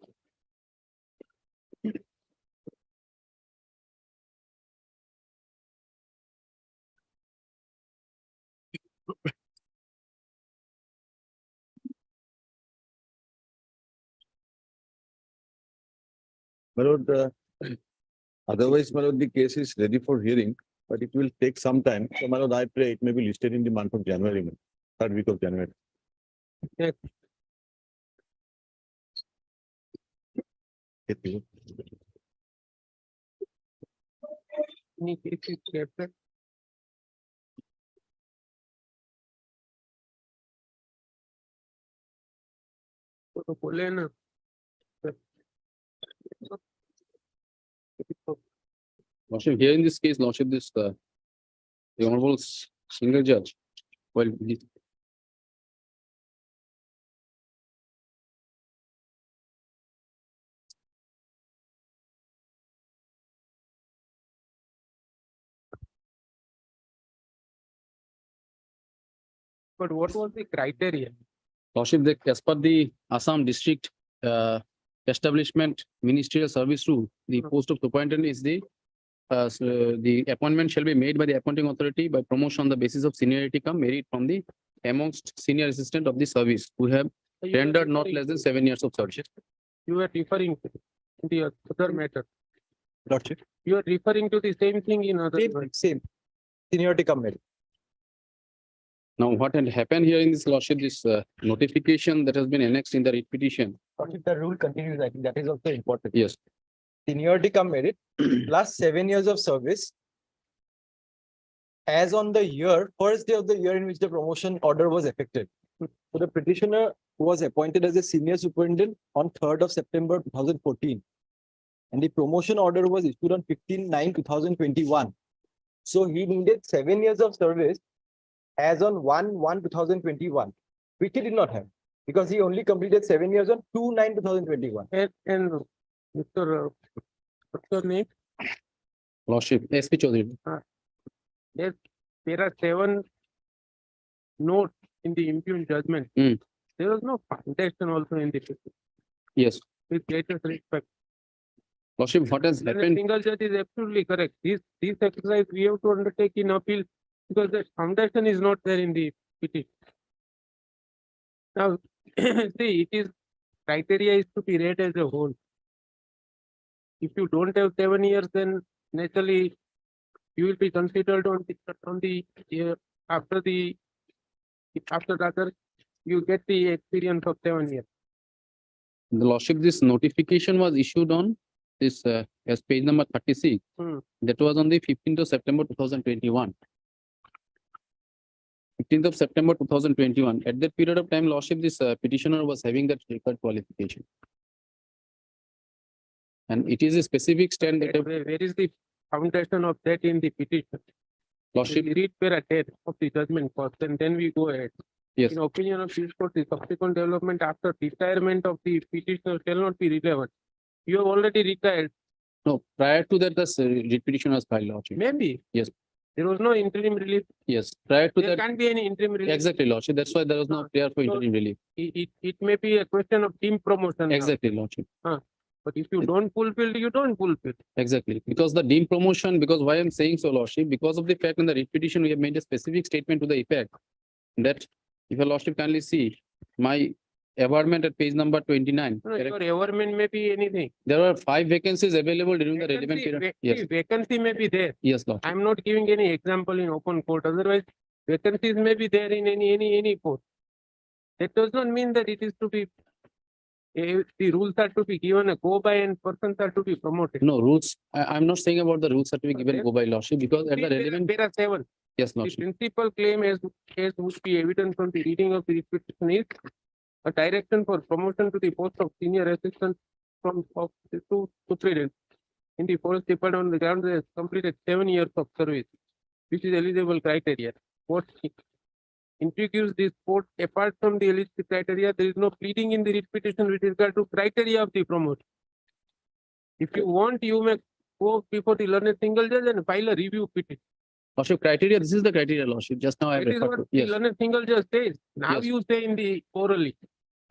My lord, otherwise, my lord, the case is ready for hearing, but it will take some time. So my lord, I pray it may be listed in the month of January, third week of January. Next. Any cases captured? तो बोले ना Lordship, here in this case, Lordship, the honorable single judge, well, but what was the criteria? Lordship, as per the Assam District Establishment Ministerial Service Rule, the post of superintendent is the appointment shall be made by the appointing authority by promotion on the basis of seniority come merit from the amongst senior assistant of the service who have You are rendered not referring less than to- 7 years of service. You are referring to the other matter. Lordship. You are referring to the same thing in other. Same. Seniority committee. Now, what had happened here in this Lordship, this notification that has been annexed in the writ petition. Lordship, the rule continues. I think that is also important. Yes, Seniority come merit, last 7 years of service. As on the year, first day of the year in which the promotion order was effected. So the petitioner was appointed as a senior superintendent on 3rd of September 2014. And the promotion order was issued on 15/9/2021. So he needed 7 years of service as on 1/1/2021, which he did not have because he only completed 7 years on 2/9/2021. And Mr. What's your name? Lordship, SP Chaudhary. Yes, there are 7 notes in the impugned judgment. Hmm. There was no foundation also in the petition. Yes, With greatest respect. Lordship, what has And the happened? single judge is absolutely correct. This exercise we have to undertake in appeal because the foundation is not there in the petition. Now, see, it is criteria is to be read as a whole. If you don't have 7 years, then naturally you will be considered on the after rather you get the experience of 7 years. The Lordship, this notification was issued on this as page number 36. Hmm. That was on the 15th of September 2021. 15th of September 2021. At that period of time, Lordship, this petitioner was having that required qualification. And it is a specific stand that Where is the foundation of that in the petition? Lordship, We read para 10 of the judgment first, and then we go ahead. yes, In opinion of this court, the subsequent development after retirement of the petitioner shall not be relevant. You have already retired, no, prior to that, the writ petition was filed, Lordship. maybe. Yes. There was no interim relief. Yes, prior to There that, can't be any interim relief. exactly, Lordship. That's why there was no prayer for interim relief. It may be a question of team promotion. now. Exactly, Lordship. But if you don't fulfill, you don't fulfill. Exactly, because the deemed promotion, because why I'm saying so, Lordship, because of the fact in the writ petition, we have made a specific statement to the effect that if your Lordship kindly see my awardment at page number 29. No, correct? your government may be anything. There were 5 vacancies available during the relevant Vacancy, period. va- Yes, see, vacancy may be there. yes, Lordship. I'm not giving any example in open court. Otherwise, vacancies may be there in any post. That does not mean that it is to be, the rules are to be given a go by and persons are to be promoted. No rules. I'm not saying about the rules that we given Okay. go by Lordship because at See, the relevant, there are 7. yes, The Lordship. principal claim would be evident from the reading of the writ petition is a direction for promotion to the post of senior assistant to superintendent in the forest department on the ground they have completed 7 years of service, which is eligible criteria. What introduce this port apart from the eligibility criteria, there is no pleading in the writ petition with regard to criteria of the promoter. If you want, you may go before the learned single judge and file a review petition. Lordship, criteria, this is the criteria, Lordship. Just now I It is referred what to. the Yes. learned single judge says. Now Yes. you say in the orally.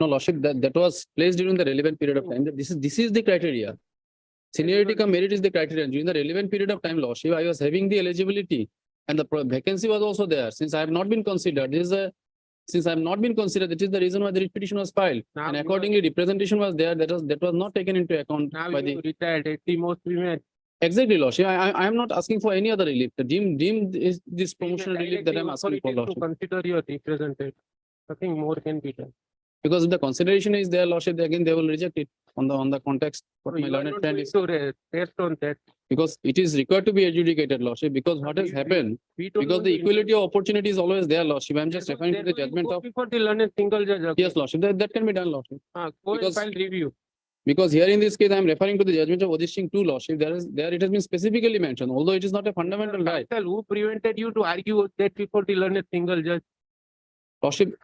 No, Lordship, that was placed during the relevant period of time. This is the criteria. Seniority cum merit is the criteria. During the relevant period of time, Lordship, I was having the eligibility and the vacancy was also there. Since I have not been considered, since I have not been considered, that is the reason why the writ petition was filed. Now And you are- accordingly, representation was there. That was not taken into account Now by you the. retired at the most women. Exactly, Lordship. I am not asking for any other relief. The deemed is this promotional relief that I'm asking for, To Lordship. consider your representative. Nothing more can be done. Because if the consideration is there, Lordship, again, they will reject it on the context. What So my you are learned not friend going is, to rest on that. because it is required to be adjudicated, Lordship, because what has happened, We don't because want the to equality of opportunity is always there, Lordship. I'm just Therefore- referring to the therefore you judgment go of, Before the learned single judge. again. yes, Lordship, that can be done, Lordship. Go and because- file review. Because here in this case, I'm referring to the judgment of Odishing 2, Lordship. There it has been specifically mentioned, although it is not a fundamental right. Counsel, who prevented you to argue that before the learned single judge? Lordship,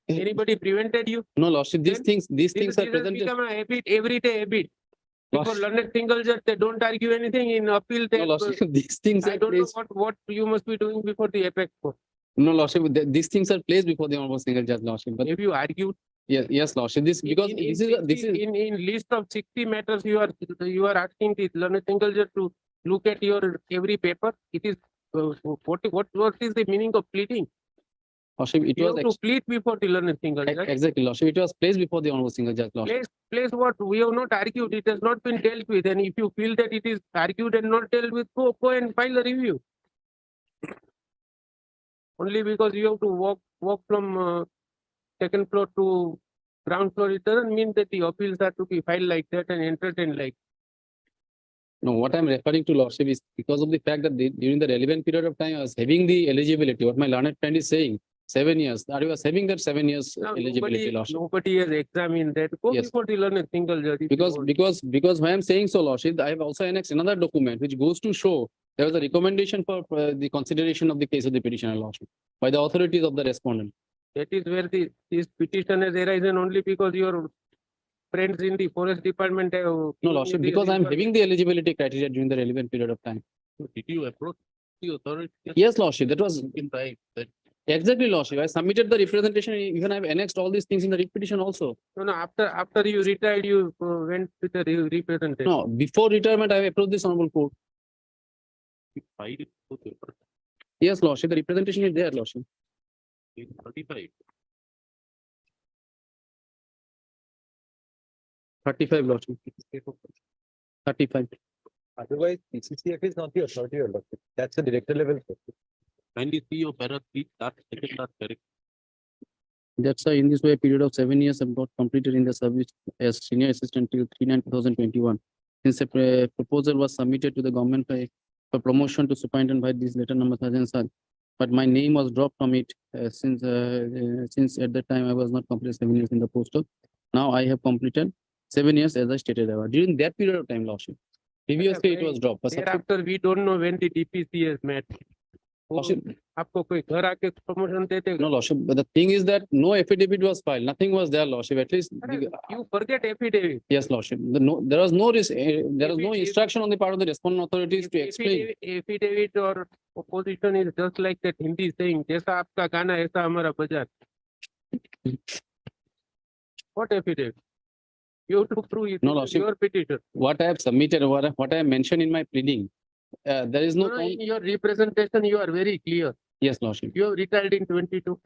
Anybody prevented you? no, Lordship, these Then things are This has presented. become a habit, everyday habit. Before Lordship, learned single judge, they don't argue anything in appeal. no, They, Lordship, these things I are don't know placed. what you must be doing before the apex court. No, Lordship, these things are placed before the honorable single judge, Lordship. But If you argued. yes, Lordship, this because this is In list of 60 matters, you are asking the learned single judge to look at your every paper. It is, what is the meaning of pleading? Lordship, it You was have to plead before the learned single judge. exactly, Lordship. It was placed before the honorable single judge, Lordship. Place what we have not argued, it has not been dealt with, and if you feel that it is argued and not dealt with, go and file a review. Only because you have to walk from second floor to ground floor, it doesn't mean that the appeals are to be filed like that and entertained like. No, what I'm referring to, Lordship, is because of the fact that during the relevant period of time, I was having the eligibility. What my learned friend is saying, 7 years. I was having that 7 years Now, eligibility, Lordship. nobody has examined that. Go Yes. before the learned single judge. if you want. Because why I'm saying so, Lordship, I have also annexed another document which goes to show there was a recommendation for the consideration of the case of the petitioner, Lordship, by the authorities of the respondent. That is where this petition has arisen only because your friends in the forest department have. No, given you Lordship, the because I'm result. having the eligibility criteria during the relevant period of time. Did you approach the authority? Yes, Lordship, that was In right, that. exactly, Lordship. I submitted the representation, even I've annexed all these things in the writ petition also. No, after you retired, you went with the representation. No, before retirement, I have approached this honorable court. You filed it for the Yes, Lordship, the representation is there, Lordship. 35. 35, Lordship. 35. Otherwise, PCCF is not the authority, Your Lordship. That's the director level. person. Kindly see your para 3, that second class correct. That's why in this way, a period of 7 years have got completed in the service as senior assistant till 3/9/2021. Since a proposal was submitted to the government for promotion to superintendent by this letter number such and such. But my name was dropped from it since at that time I was not completed 7 years in the postal. Now I have completed 7 years as I stated above. During that period of time, Lordship. Previously it was dropped. But Thereafter, we don't know when the DPC has met. Lordship, आपको कोई घर आके promotion देते no, Lordship, but the thing is that no affidavit was filed. Nothing was there, Lordship. At least, you forget affidavit. yes, Lordship. There was no there was no instruction on the part of the respondent authorities to explain. Affidavit or opposition is just like that Hindi saying, जैसा आपका गाना ऐसा हमारा बाजार. What affidavit? You have to prove it. No, Lordship. Your petition. What I have submitted, what I have mentioned in my pleading, there is no. In your representation, you are very clear. Yes, Lordship. You have retired in 22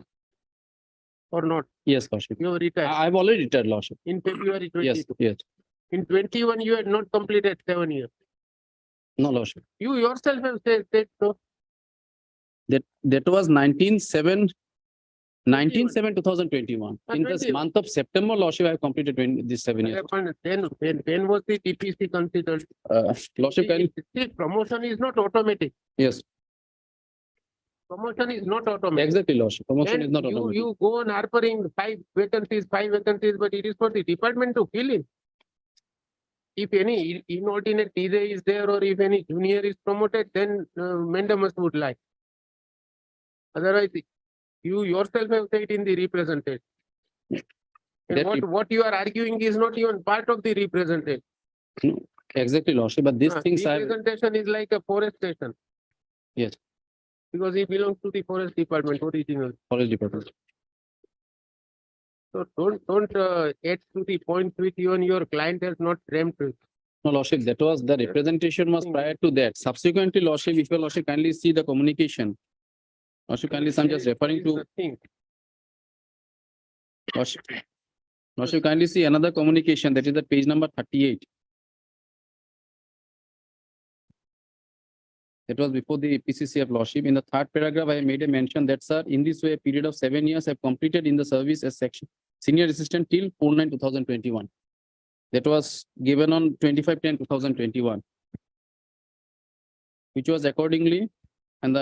or not? Yes, Lordship. You have retired I've already retired, Lordship. in February 22. Yes, yes. In 21, you had not completed 7 years. No, Lordship. You yourself have said so. That was 19/7/2021. In this 21. month of September, Lordship, I have completed this 7 years. Then was the TPC considered? Lordship, See, promotion is not automatic. yes, Promotion is not automatic. exactly, Lordship. Promotion Then is not automatic. you go on harpering 5 vacancies, but it is for the department to fill in. if any inordinate delay is there or if any junior is promoted, then mandamus would lie. Otherwise, you yourself have said in the representation. And That what you are arguing is not even part of the representation. Exactly, Lordship, but these things are, Representation is like a forest station. Yes. Because he belongs to the forest department originally. Forest Department. So don't add to the point which even your client has not dreamt with. No, Lordship, that was, the representation was prior to that. Subsequently, Lordship, if your Lordship kindly see the communication. Lordship, kindly, I'm just referring to, Lordship, kindly see another communication, that is the page number 38. That was before the PCCF Lordship. In the third paragraph, I made a mention that, sir, in this way, a period of 7 years have completed in the service as section senior assistant till 4/9/2021. That was given on 25/10/2021. Which was accordingly, and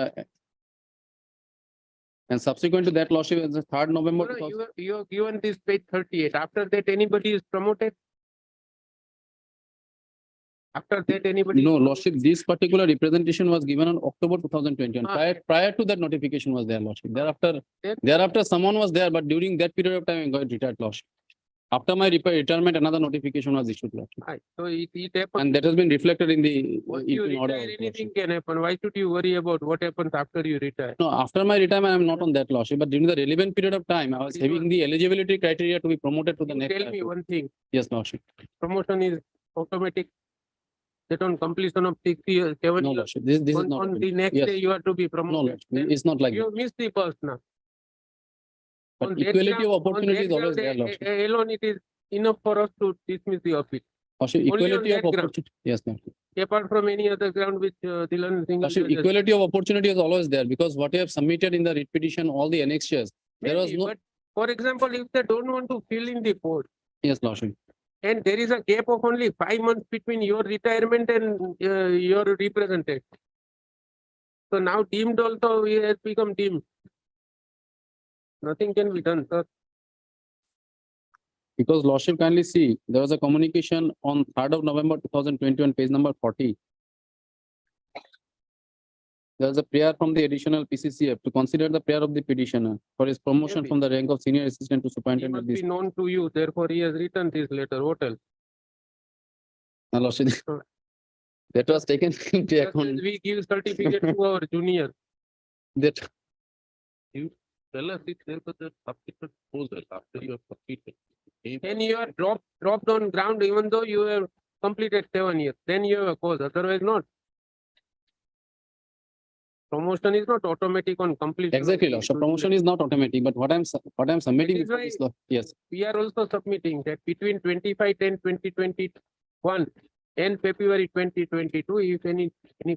subsequent to that, Lordship, is the 3rd November. You have given this page 38. After that, anybody is promoted? After that, anybody? No, Lordship, this particular representation was given on October 2021. Prior to that notification was there, Lordship. Thereafter, someone was there, but during that period of time, I got retired, Lordship. After my retirement, another notification was issued, Lordship. So it happens. And that has been reflected in the Once you EP order. retire, anything can happen. Why should you worry about what happens after you retire? No, after my retirement, I am not on that, Lordship, but during the relevant period of time, I was having the eligibility criteria to be promoted to the next. Tell me one thing. Yes, Lordship. Promotion is automatic. That on completion of 6 years, 7 No, years. Lordship, this is not. On the next Yes. day, you are to be No, promoted. Lordship, it's not like You that. missed the bus now. But On that equality of ground- on opportunity is that always ground, there, Lordship. Alone, it is enough for us to dismiss the office. Lordship, Only on equality of that ground. opportunity. Yes, Lordship. Apart from any other ground which Dylan Singh. Lordship, equality of opportunity is always there because what you have submitted in the writ petition, all the annexures, there was no. But for example, if they don't want to fill in the post, Yes, Lordship. and there is a gap of only 5 months between your retirement and your representation. So now deemed also has become deemed. Nothing can be done, sir. Because Lordship, kindly see, there was a communication on 3rd of November 2021, page number 40. There was a prayer from the additional PCCF to consider the prayer of the petitioner for his promotion from the rank of senior assistant to He superintendent. must be known to you, therefore he has written this letter. What else? Lordship, that was taken into Just account. as we give certificate to our junior. That You tell us it there was a subsequent proposal after you have completed. And you are dropped on ground even though you have completed 7 years. Then you have a cause, otherwise not. Promotion is not automatic on completion. exactly, Lordship. Promotion is not automatic, but what I'm submitting That is before why- this law. Yes. We are also submitting that between 25/10/2021 and February 2022, if any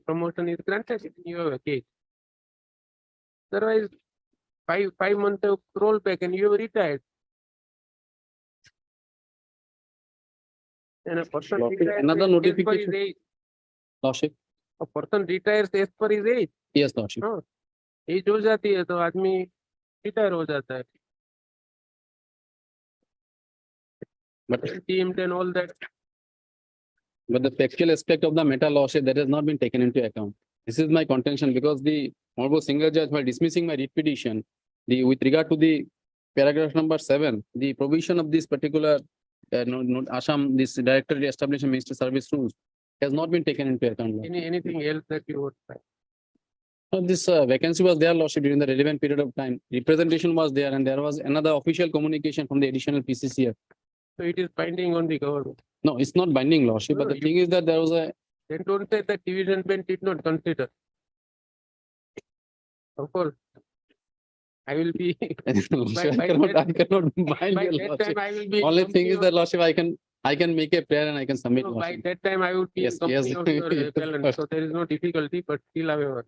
promotion is granted, you have a case. Otherwise, five months of rollback and you have retired. And a person Lordship, retires another as per notification. his age. Lordship. A person retires as per his age. Yes, Lordship. हाँ, as हो जाती है तो आदमी retire हो जाता है. But Teamed and all that. the factual aspect of the matter, Lordship, that has not been taken into account. This is my contention because the honorable single judge, while dismissing my writ petition, with regard to the paragraph number 7, the provision of this particular Assam, this directory establishment ministry service rules has not been taken into account. Lordship. Anything else that you would say? So this vacancy was there, Lordship, during the relevant period of time. Representation was there, and there was another official communication from the additional PCCF. So it is binding on the government. No, it's not binding, Lordship, but No, the thing is that there was a. Then don't say that division bench did not consider. Of course. I will be. Lordship, by I cannot that bind by your that Lordship. time I will be. in Only thing company is of- that, Lordship, I can make a prayer and I can submit. No, by Lordship. that time I would be Yes, in company yes. of your Yes, appellant, so there is no difficulty, but still however.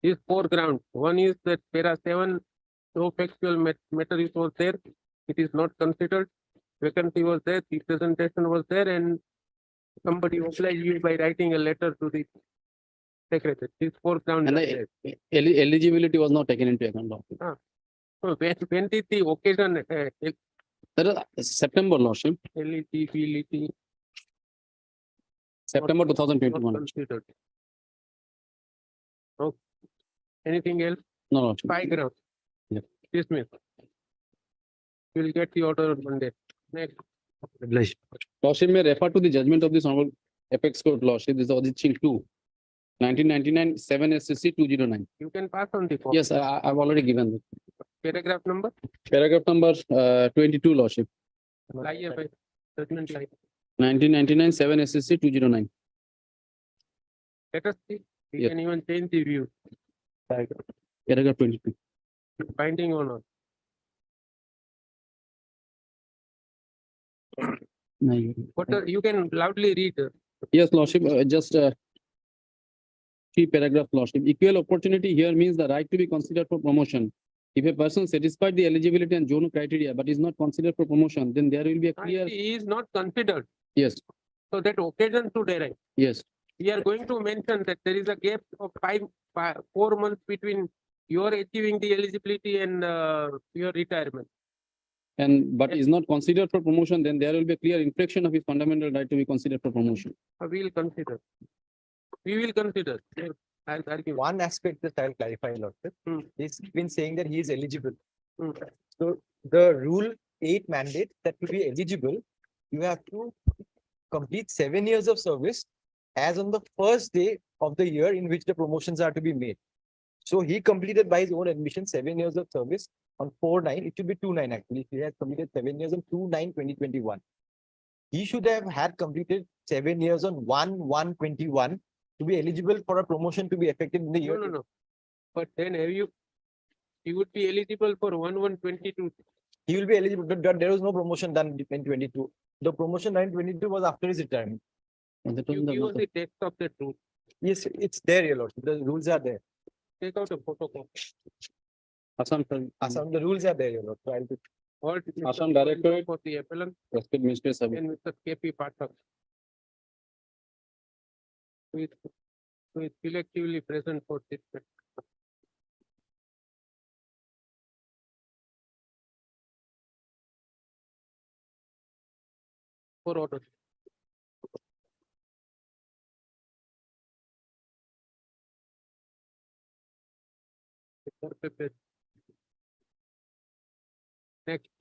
These 4 grounds. One is that para 7, no factual matter is was there. It is not considered. Vacancy was there, representation was there, and somebody obliged you by writing a letter to the secretary. These 4 grounds. And are the there. eligibility was not taken into account. Lordship. So when did the occasion That is September, Lordship. eligibility September 2021. Considered. Okay. Anything else? No, Lordship. Paragraph. Yeah. Dismiss. We'll get the order on Monday. Next. Lordship may refer to the judgment of this honorable apex court, Lordship. This is objection 2. 1999 7 SCC 209. You can pass on the copy. Yes, I've already given it. Paragraph number. Paragraph number 22, Lordship. Lie of judgment lie. 1999 7 SCC 209. Let us see. We Yeah. can even change the view. Paragraph 22. Binding or not. You can loudly read. Yes, Lordship, just three paragraph, Lordship. Equal opportunity here means the right to be considered for promotion. If a person satisfied the eligibility and zone criteria but is not considered for promotion, then there will be a clear. He is not considered. Yes, So that occasion to derive. yes, We are going to mention that there is a gap of 4 months between your achieving the eligibility and your retirement. and but is not considered for promotion, then there will be a clear infraction of his fundamental right to be considered for promotion. We will consider. We will consider. I'll argue. One aspect that I'll clarify, Lordship. He's been saying that he is eligible. So the rule 8 mandate that to be eligible, you have to complete 7 years of service as on the first day of the year in which the promotions are to be made. So he completed by his own admission 7 years of service on 4/9. It should be 2/9 actually. He has completed 7 years on 2/9/2021. He should have had completed 7 years on 1/1/21 to be eligible for a promotion to be effective in the year. No. But then you would be eligible for 1/1/22. He will be eligible, but there was no promotion done in 22. The promotion done in 22 was after his retirement. And that You was give us the text of that rule. Yes, it's there, your lord. The rules are there. Take out a photocopy. Assam, Assam, the rules are there, your lord. So I'll be- Or it is Assam Directorate. for the appellant Respect Minister Service. and Mr. KP Pathak. Who is selectively present for this. For order. Next.